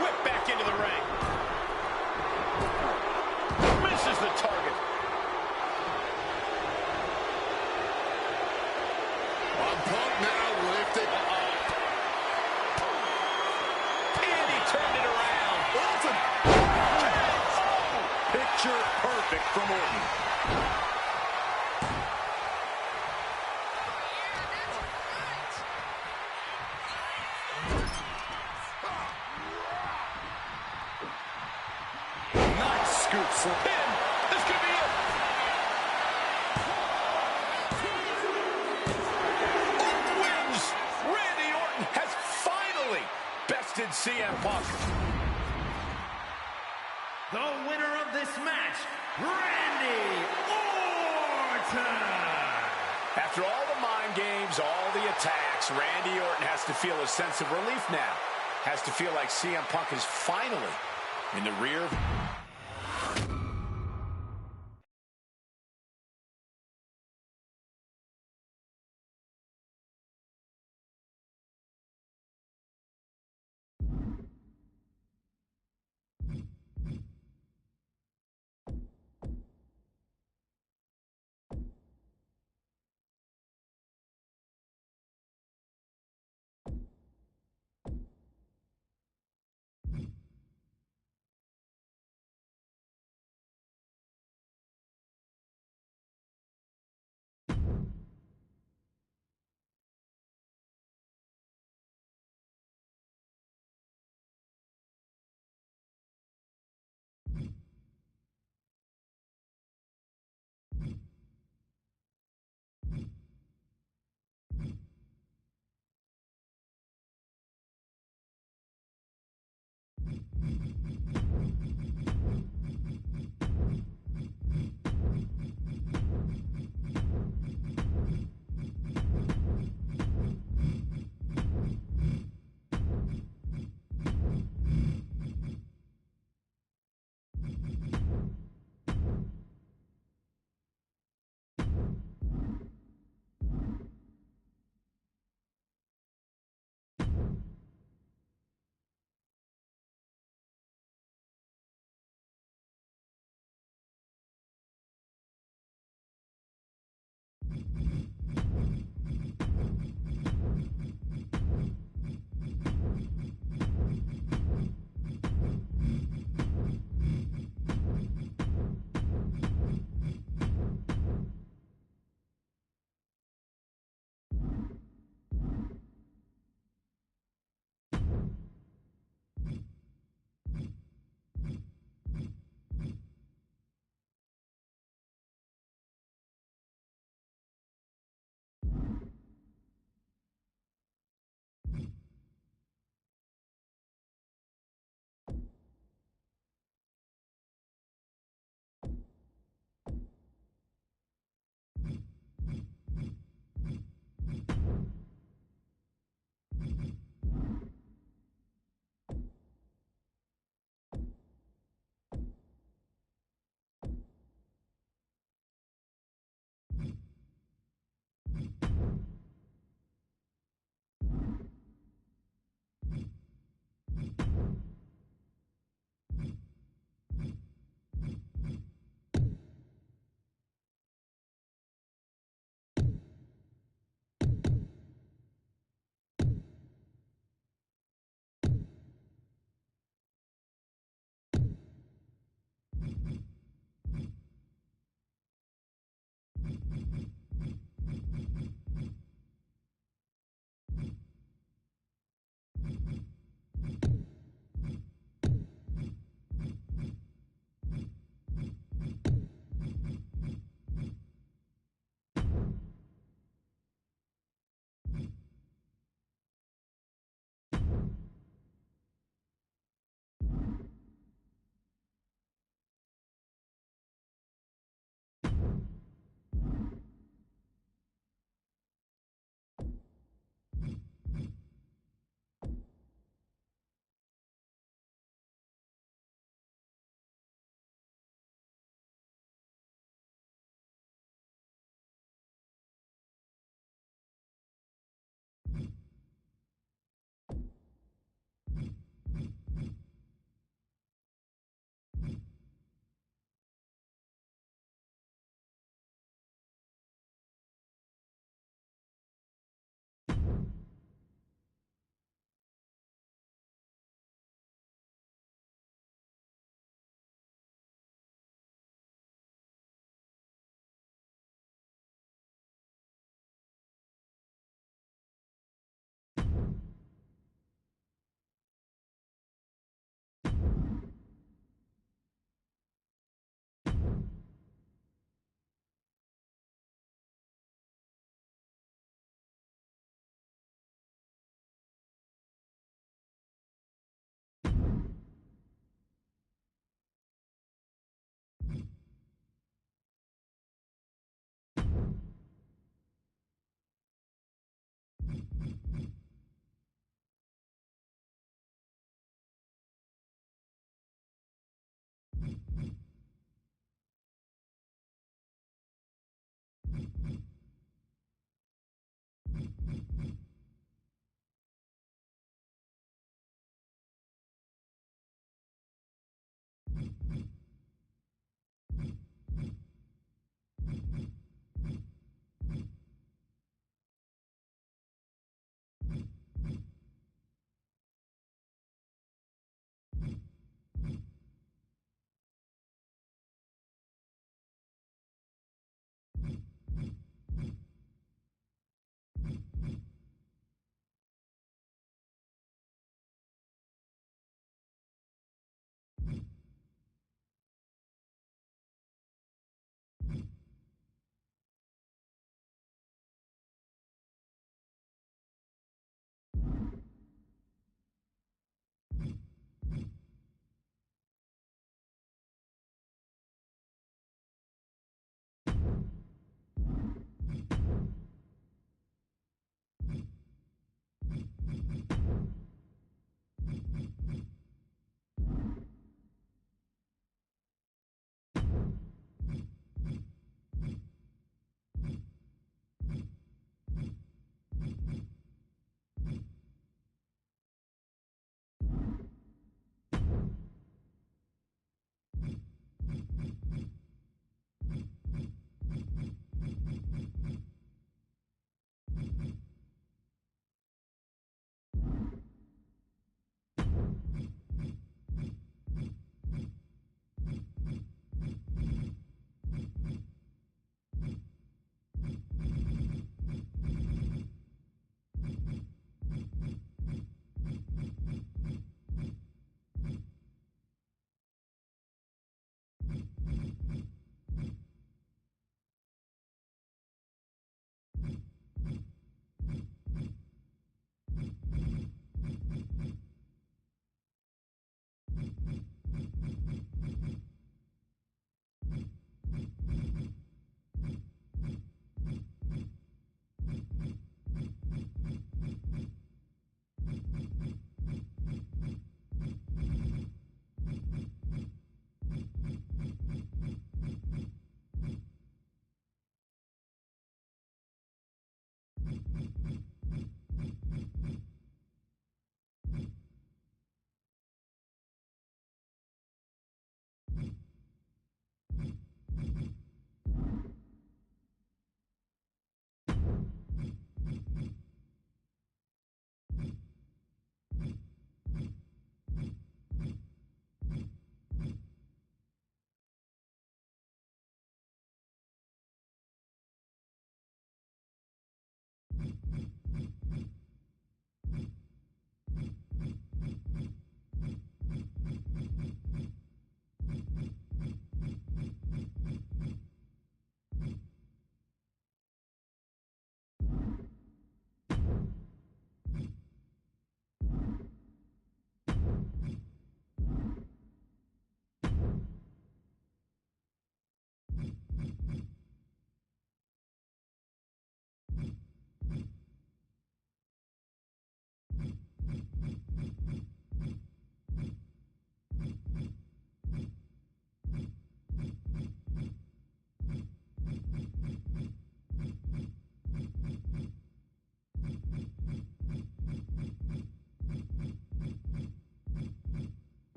Whip back into the ring. Misses the target. On Punk now lifted. And he turned it around. Orton. Picture perfect from Orton. Nice scoop for Pin. This could be it. Orton wins. Randy Orton has finally bested CM Punk. The winner of this match, Randy Orton. After all the mind games, all the attacks, Randy Orton has to feel a sense of relief now. Has to feel like CM Punk is finally in the rear.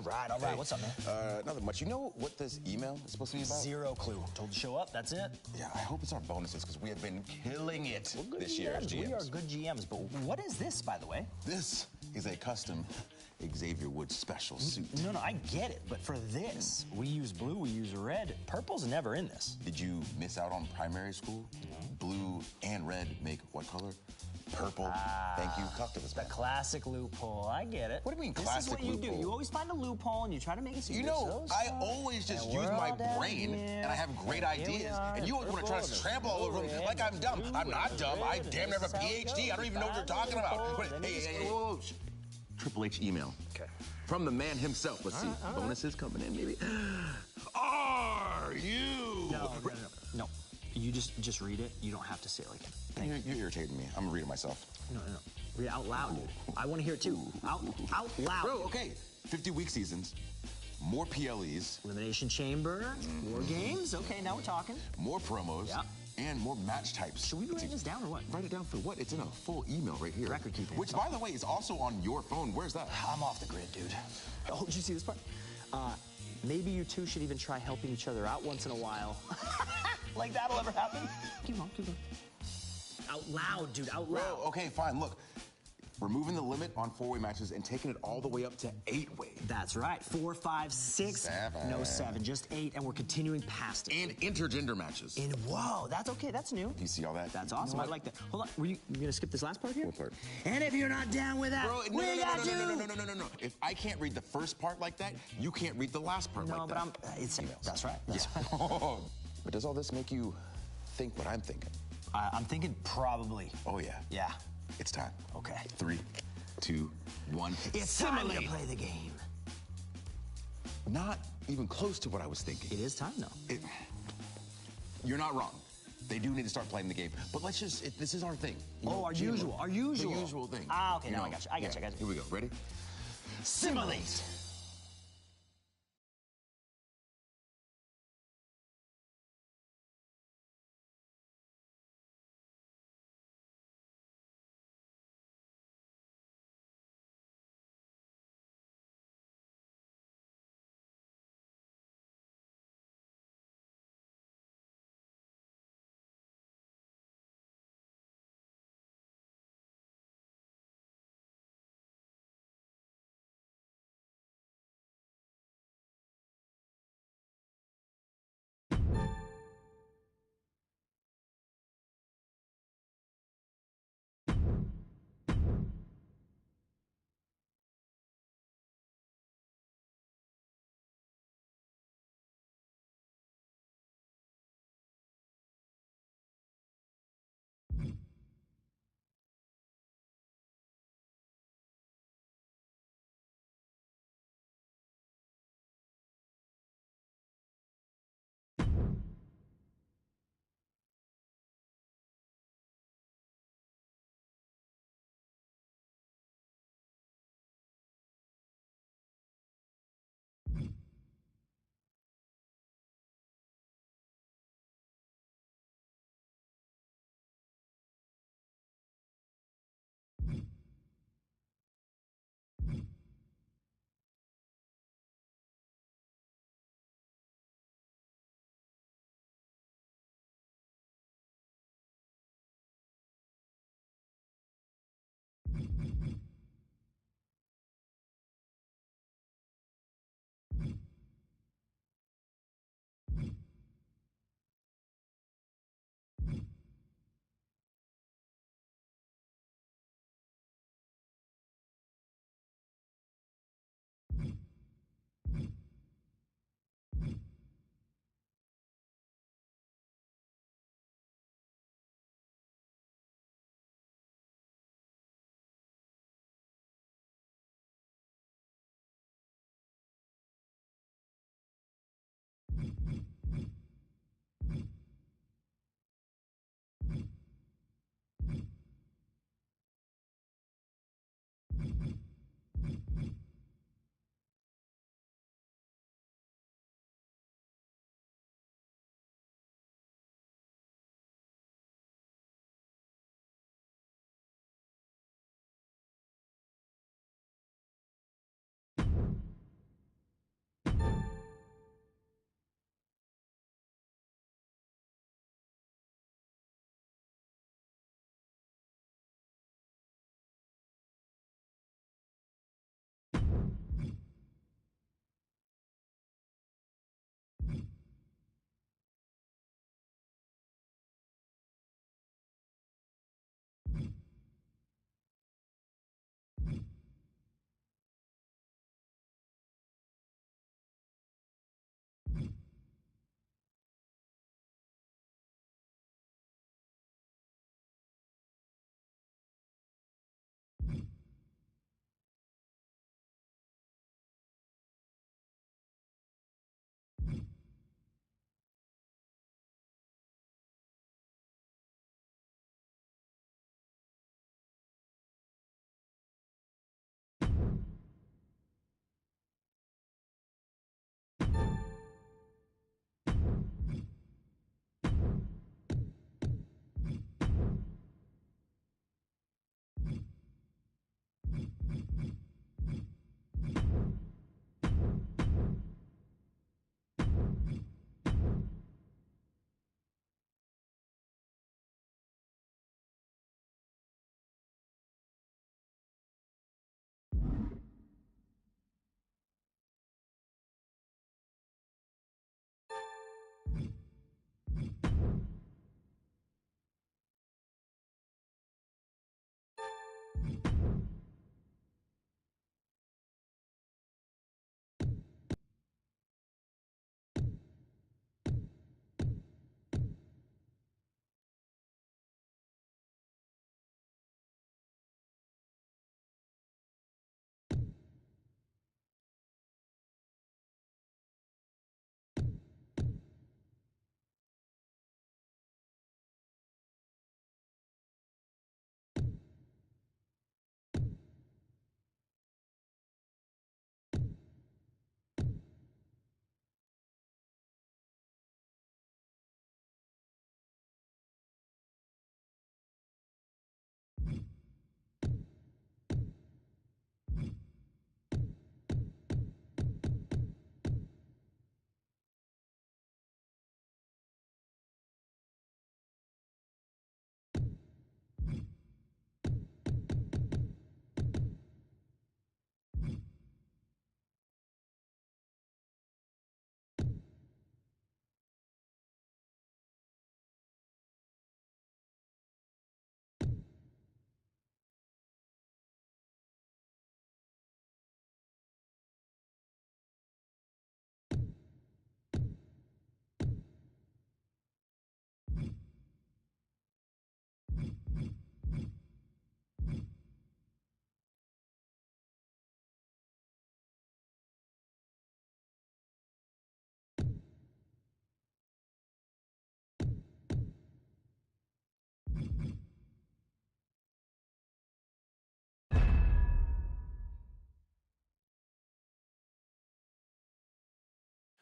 right, all right. Hey, What's up, man? Nothing much. You know what this email is supposed to be about? Zero clue. Told to show up, that's it. Yeah, I hope it's our bonuses, because we have been killing it We're good this year as GMs. We are good GMs, but what is this, by the way? This is a custom Xavier Woods special suit. No, I get it, but for this, we use blue, we use red. Purple's never in this. Did you miss out on primary school? Blue and red make what color? Purple. Thank you. Talk to us, The man. classic loophole. I get it. What do you mean this classic is what you loophole? do. You always find a loophole and you try to make it seem You know, I always just use my brain, and I have great ideas, and you always want to try to trample all over them like I'm dumb. I'm not dumb. I damn near have a PhD. I don't even know what you're talking about. Hey, whoa. Triple H email. Okay. From the man himself. Let's see. Bonuses coming in, maybe. Are you? No. You just read it. You don't have to say it like it. You're irritating me. I'm gonna read it myself. No. Read it out loud, dude. I want to hear it too. Out loud. Bro, okay. 50-week seasons, more PLEs, Elimination Chamber, War Games. Okay, now we're talking. more promos, Yep. and more match types. Should we write this down or what? Write it down for what? It's in a full email right here. Record keeping. Which, by the way, is also on your phone. Where's that? I'm off the grid, dude. Oh, did you see this part? Maybe you two should even try helping each other out once in a while. Like that'll ever happen? Keep on. Out loud, dude, out loud. Bro, okay, fine. Look, removing the limit on 4-way matches and taking it all the way up to 8-way. That's right. 4, 5, 6. 7. No 7, just 8, and we're continuing past it. And intergender matches. And whoa, that's okay. That's new. Do you see all that? That's awesome. I like that. Hold on. Were you gonna skip this last part here? What part? And if you're not down with that, Bro, no. If I can't read the first part like that, you can't read the last part like that. No, but it's emails. That's right. That's right. But does all this make you think what I'm thinking? I'm thinking probably. Oh, yeah. Yeah. It's time. Okay. 3, 2, 1. It's time to play the game. Not even close to what I was thinking. It is time, though. You're not wrong. They do need to start playing the game. But let's just, this is our thing. Our usual. The usual thing. Okay, now I got you. Here we go. Ready? Simulate.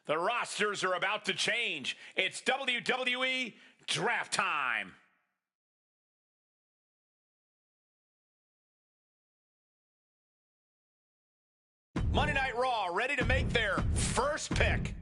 The rosters are about to change. It's WWE Draft Time. Monday Night Raw ready to make their first pick.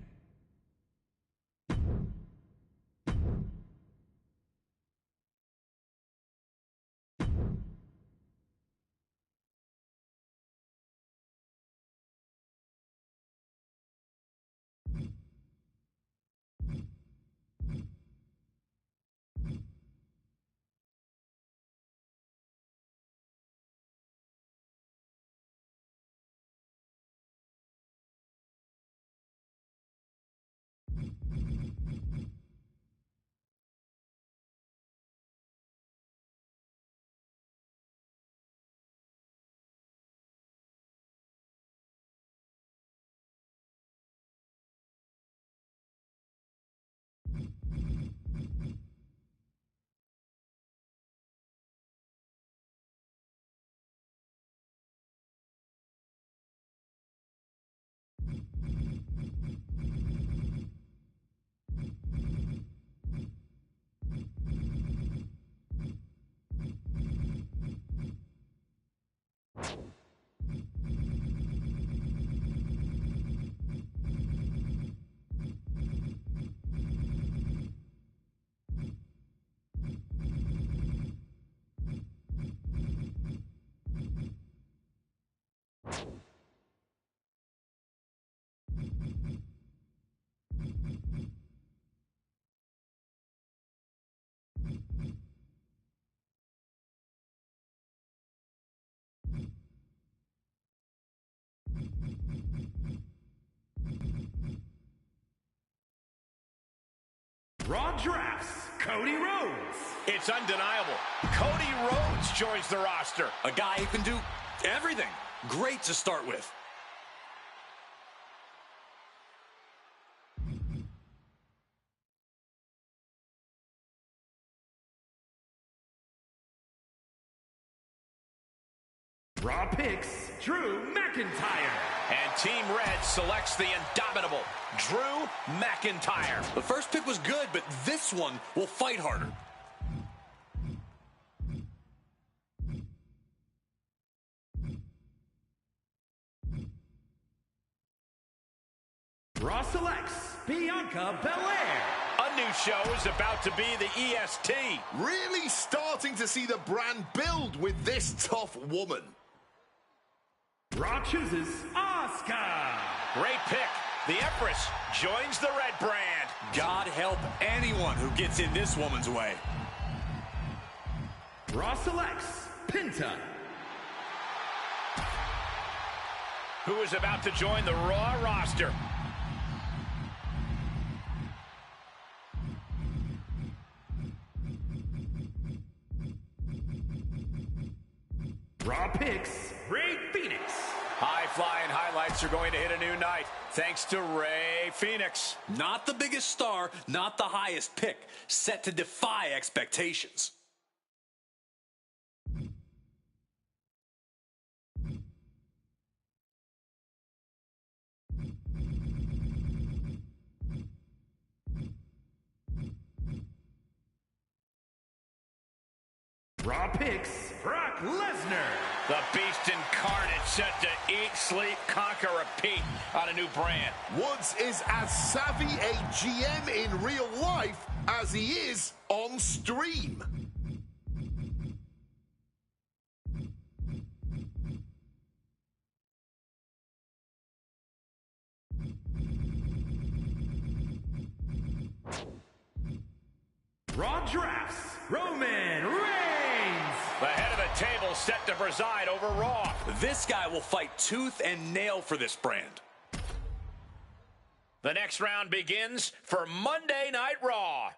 Raw drafts Cody Rhodes. It's undeniable. Cody Rhodes joins the roster. A guy who can do everything. Great to start with. Raw picks Drew McIntyre. And Team Red selects the indomitable Drew McIntyre. The first pick was good, but this one will fight harder. Raw selects Bianca Belair. A new show is about to be the EST. Really starting to see the brand build with this tough woman. Raw chooses Asuka. Great pick. The Empress joins the Red brand. God help anyone who gets in this woman's way. Raw selects Penta. Who is about to join the Raw roster. Raw picks Rey Fenix. High-flying highlights are going to hit a new night, thanks to Rey Fenix. Not the biggest star, not the highest pick. Set to defy expectations. Raw picks Brock Lesnar. The Beast Incarnate set to eat, sleep, conquer, repeat on a new brand. Woods is as savvy a GM in real life as he is on stream. Raw drafts Roman Reigns. The head of the table set to preside over Raw. This guy will fight tooth and nail for this brand. The next round begins for Monday Night Raw.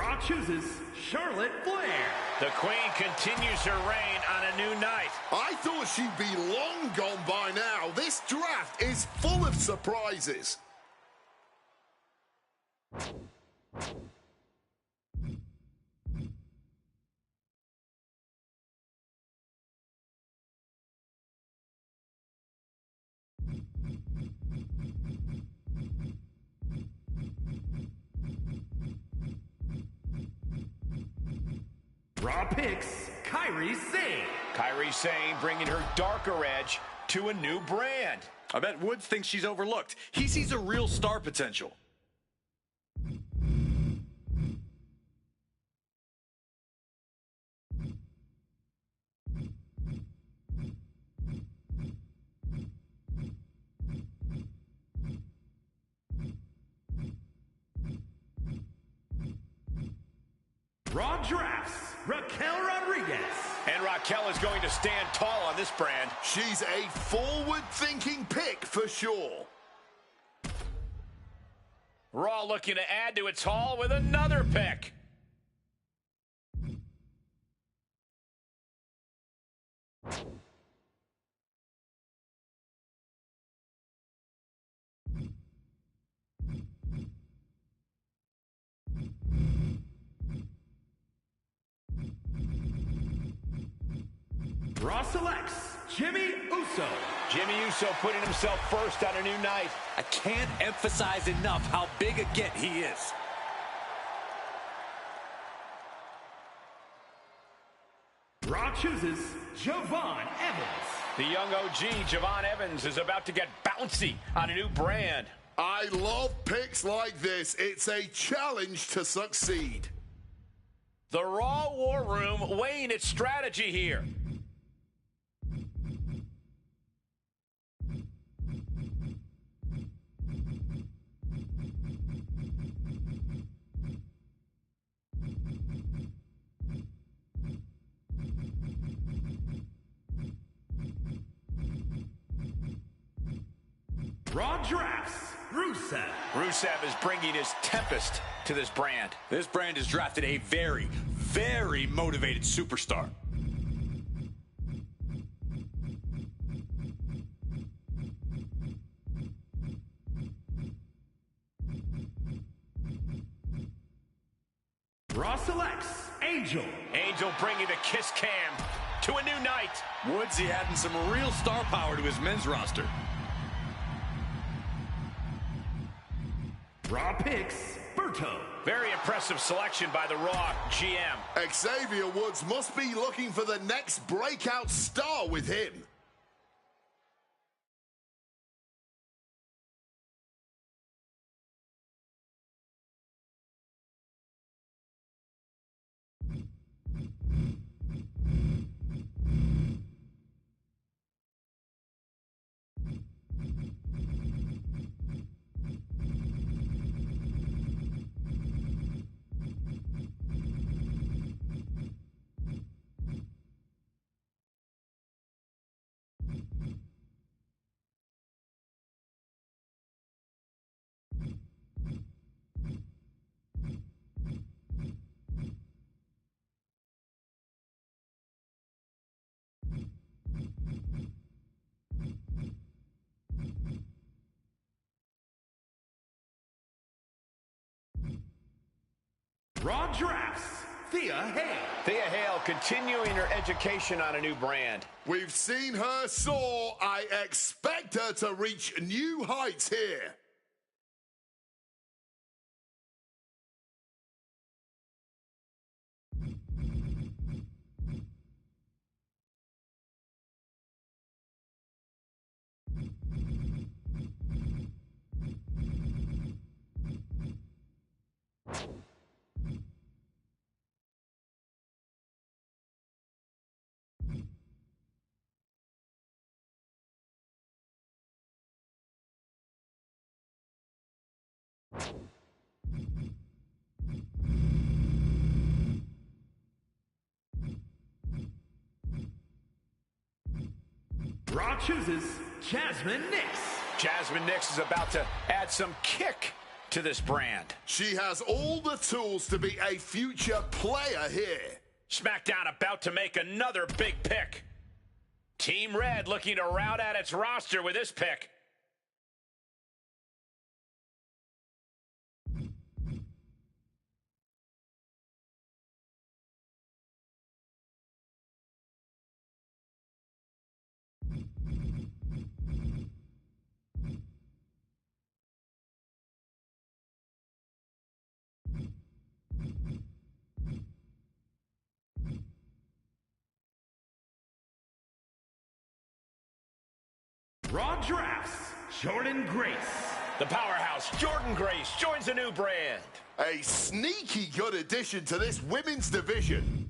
Raw chooses Charlotte Flair. The Queen continues her reign on a new night. I thought she'd be long gone by now. This draft is full of surprises. Raw picks Kairi Sane. Kairi Sane bringing her darker edge to a new brand. I bet Woods thinks she's overlooked. He sees a real star potential. Raw drafts Raquel Rodriguez. And Raquel is going to stand tall on this brand. She's a forward-thinking pick for sure. Raw looking to add to its haul with another pick. Raw selects Jimmy Uso. Jimmy Uso putting himself first on a new night. I can't emphasize enough how big a get he is. Raw chooses Javon Evans. The young OG, Javon Evans, is about to get bouncy on a new brand. I love picks like this. It's a challenge to succeed. The Raw War Room weighing its strategy here. Raw drafts Rusev. Rusev is bringing his tempest to this brand. This brand has drafted a very, very motivated superstar. Raw selects Angel. Angel bringing the kiss cam to a new night. Woodsy adding some real star power to his men's roster. Raw picks Berto. Very impressive selection by the Raw GM. Xavier Woods must be looking for the next breakout star with him. Raw drafts Thea Hale. Thea Hale continuing her education on a new brand. We've seen her soar. I expect her to reach new heights here. Raw chooses Jasmine Nix. Jasmine Nix is about to add some kick to this brand. She has all the tools to be a future player here. SmackDown about to make another big pick. Team Red looking to round out its roster with this pick. Raw drafts, Jordan Grace. The powerhouse, Jordan Grace, joins a new brand. A sneaky good addition to this women's division.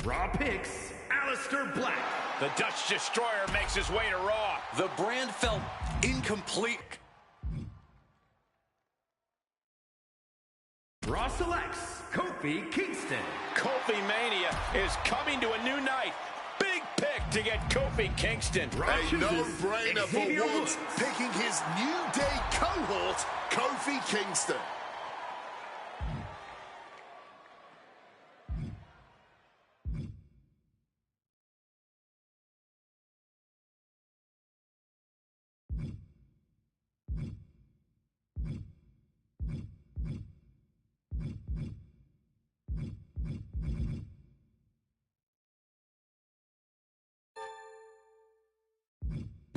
Raw picks, Aleister Black. The Dutch Destroyer makes his way to Raw. The brand felt incomplete. Raw selects Kofi Kingston. Kofi Mania is coming to a new night. Big pick to get Kofi Kingston. Raw A chooses no-brainer Xavier for Woods, Woods. picking his New Day cohort, Kofi Kingston.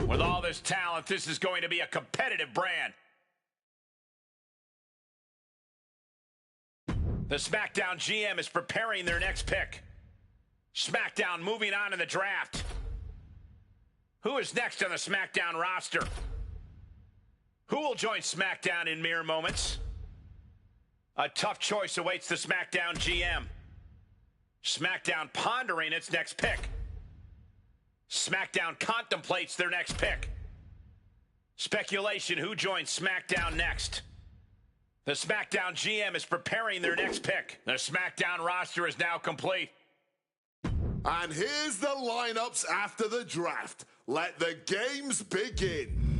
With all this talent, this is going to be a competitive brand. The SmackDown GM is preparing their next pick. SmackDown moving on in the draft. Who is next on the SmackDown roster? Who will join SmackDown in mere moments? A tough choice awaits the SmackDown GM. SmackDown pondering its next pick. SmackDown contemplates their next pick. Speculation, who joins SmackDown next? The SmackDown GM is preparing their next pick. The SmackDown roster is now complete. And here's the lineups after the draft. Let the games begin.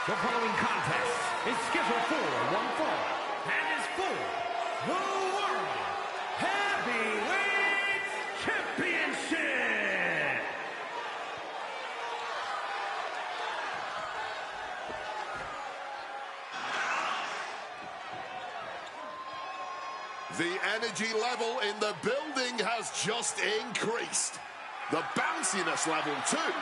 The following contest is scheduled for one fall and is for the World Heavyweight Championship. The energy level in the building has just increased. The bounciness level too.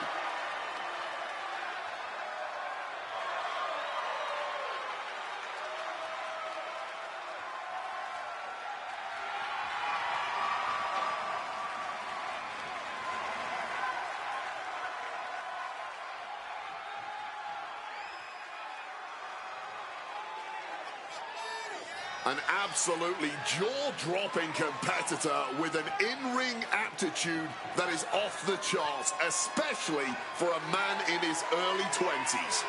An absolutely jaw-dropping competitor with an in-ring aptitude that is off the charts, especially for a man in his early 20s.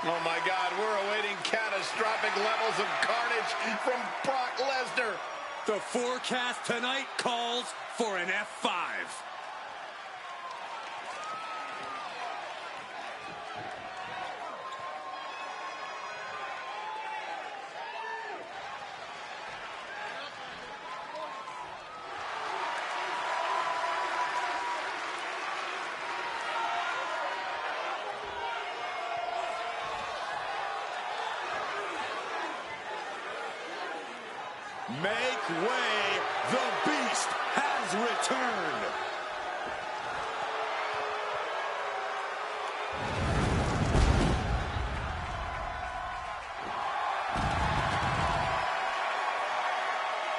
Oh my God, we're awaiting catastrophic levels of carnage from Brock Lesnar. The forecast tonight calls for an F5. Make way, the Beast has returned.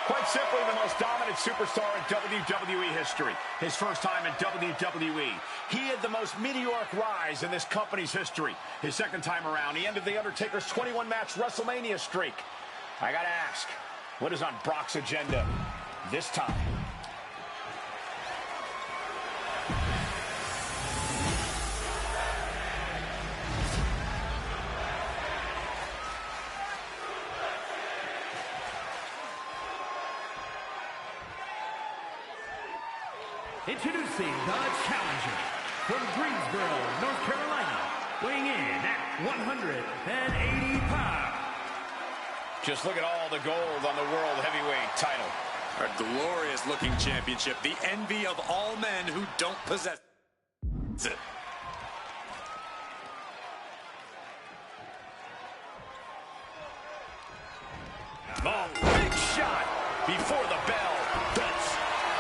Quite simply, the most dominant superstar in WWE history. His first time in WWE. He had the most meteoric rise in this company's history. His second time around, he ended The Undertaker's 21-match WrestleMania streak. I gotta ask, what is on Brock's agenda this time? Introducing the challenger from Greensboro, North Carolina, weighing in at 180 pounds. Just look at all the gold on the World Heavyweight title. A glorious-looking championship, the envy of all men who don't possess it. Oh, big shot before the bell. That's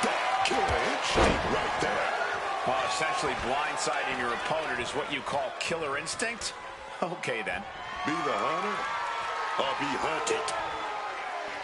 that killer instinct right there. Well, essentially blindsiding your opponent is what you call killer instinct? Okay, then. Be the hunter or be hunted.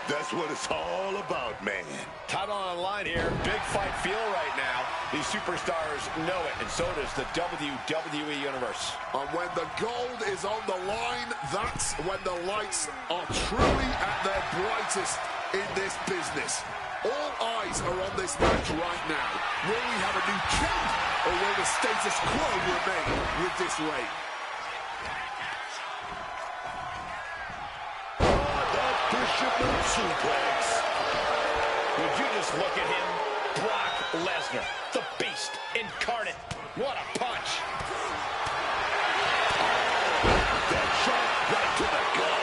That's what it's all about, man. Title on the line here. Big fight feel right now. These superstars know it, and so does the WWE Universe. And when the gold is on the line, that's when the lights are truly at their brightest in this business. All eyes are on this match right now. Will we have a new champ, or will the status quo remain with this reign? Fisherman suplex. Would you just look at him? Brock Lesnar, the Beast incarnate. What a punch. That shot right to the gut.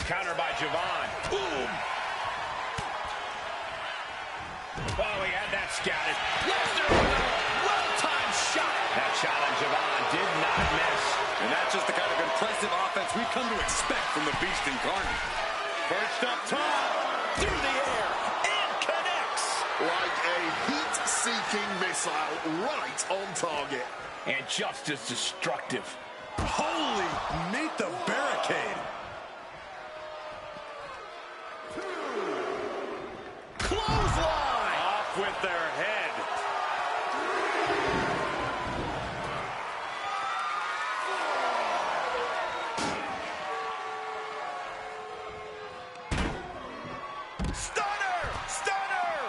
Counter by Javon. Boom. Oh, he had that scouted. Lesnar with a well-timed shot. That shot on Javon did not miss. And that's just the kind of impressive offense we've come to expect from the Beast incarnate. First up top, Through the air, and connects. Like a heat-seeking missile right on target. And just as destructive. holy, meet the barricade. Clothesline! Off with their head. Stunner! Stunner!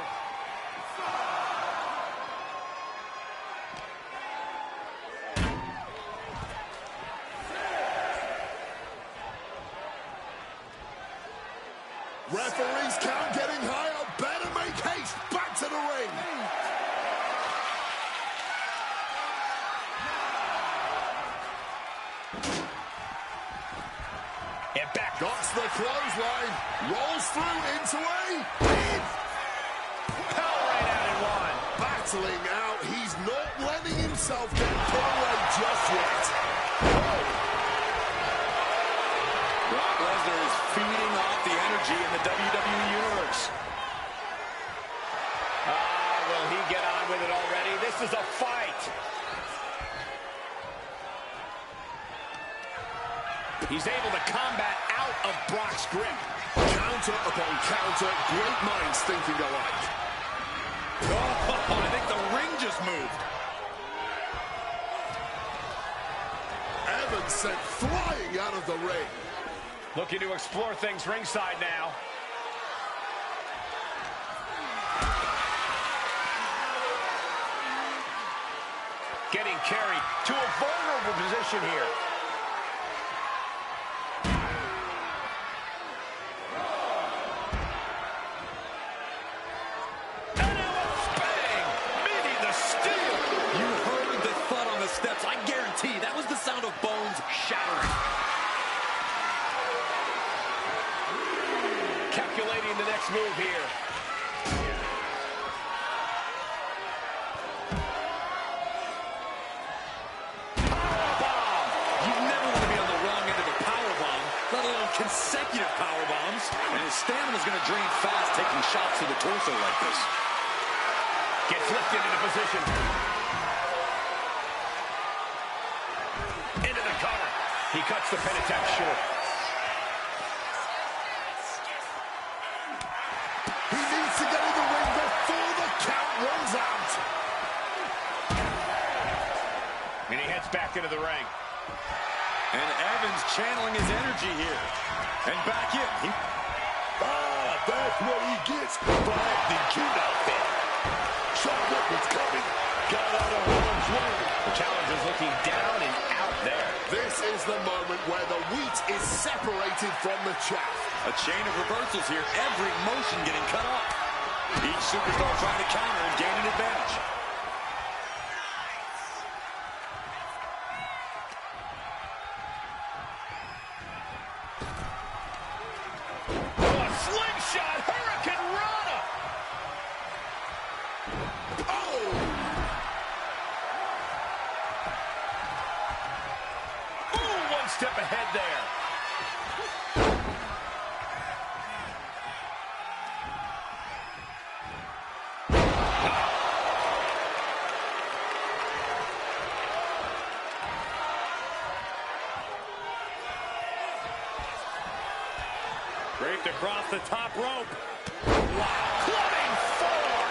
Referee's count getting higher. Better make haste. Back to the ring. And back. Got the clothesline. Rolls through into a pin. Power right out in one. Battling out. He's not letting himself get put away just yet. Brock Lesnar is feeding off the energy in the WWE Universe. Will he get on with it already? This is a fight. He's able to combat out of Brock's grip. Counter upon counter. Great minds thinking alike. Oh, I think the ring just moved. Evans sent flying out of the ring. Looking to explore things ringside now. Getting carried to a vulnerable position here. And now a bang, meeting the steel. You heard the thud on the steps. I guarantee that was the sound of bones shattering. Calculating the next move here. Powerbomb. You never want to be on the wrong end of a powerbomb, let alone consecutive powerbombs. And his stamina is going to drain fast taking shots to the torso like this. Gets lifted into position. Into the cover. He cuts the pin attempt short. He needs to get in the ring before the count runs out. And he heads back into the ring. And Evans channeling his energy here. And back in. That's what he gets for the cute outfit. Saw what was coming. Got out of harm's way. The challenger's looking down and out there. This is the moment where the wheat is separated from the chaff. A chain of reversals here. Every motion getting cut off. Each superstar trying to counter and gain an advantage. Slingshot Hurricane Rana. Oh! Ooh, one step ahead there. Draped across the top rope. Wow, clubbing four.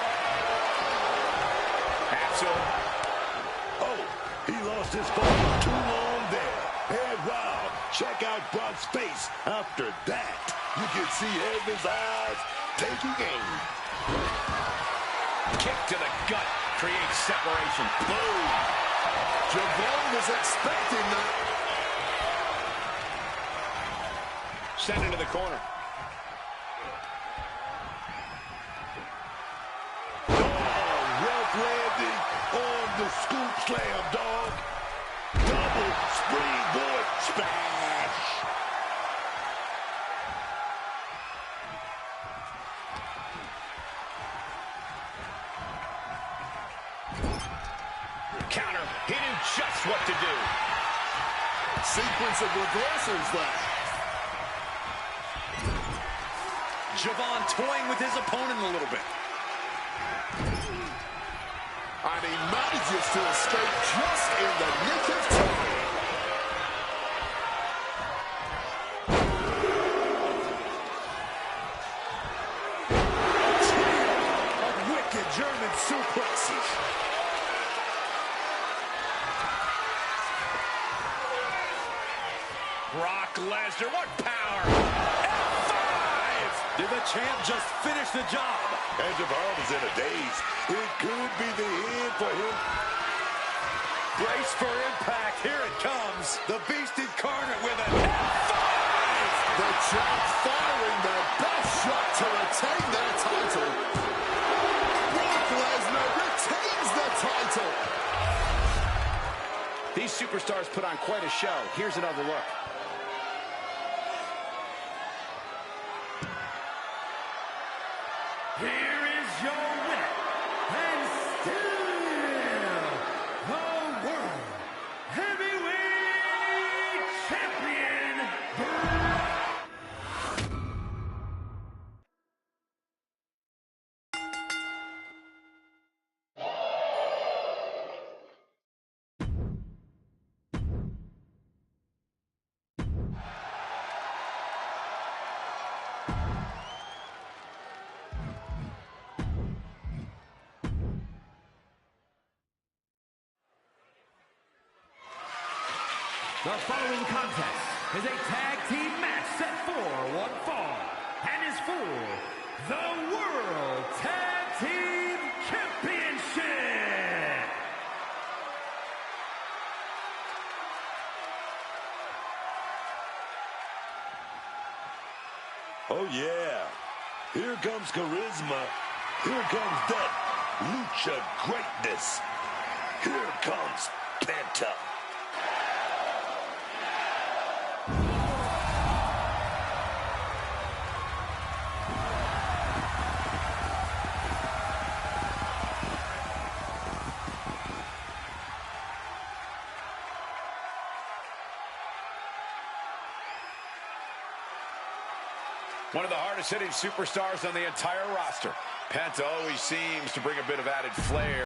Absolute. Oh, he lost his ball too long there. And wow, check out Brock's face after that. You can see Evans' eyes taking aim. Kick to the gut creates separation. Boom. Javon was expecting that. Sent into the corner. Rough landing on the scoop slam, dog. Double springboard smash. Counter. He knew just what to do. Sequence of reversals there. Javon toying with his opponent a little bit. And he manages to escape just in the nick of time. A wicked German suplexes. Brock Lesnar, what power! Did the champ just finish the job? And Javon is in a daze. It could be the end for him. Brace for impact. Here it comes. The Beast incarnate with an F5. The champ firing their best shot to retain their title. Brock Lesnar retains the title. These superstars put on quite a show. Here's another look. Here is your winner, and still the World Heavyweight Champion, The following contest is a tag team match set for one fall and is for the World Tag Team Championship. Oh, yeah. Here comes charisma. Here comes that lucha greatness. Here comes Penta. One of the hardest hitting superstars on the entire roster. Penta always seems to bring a bit of added flair.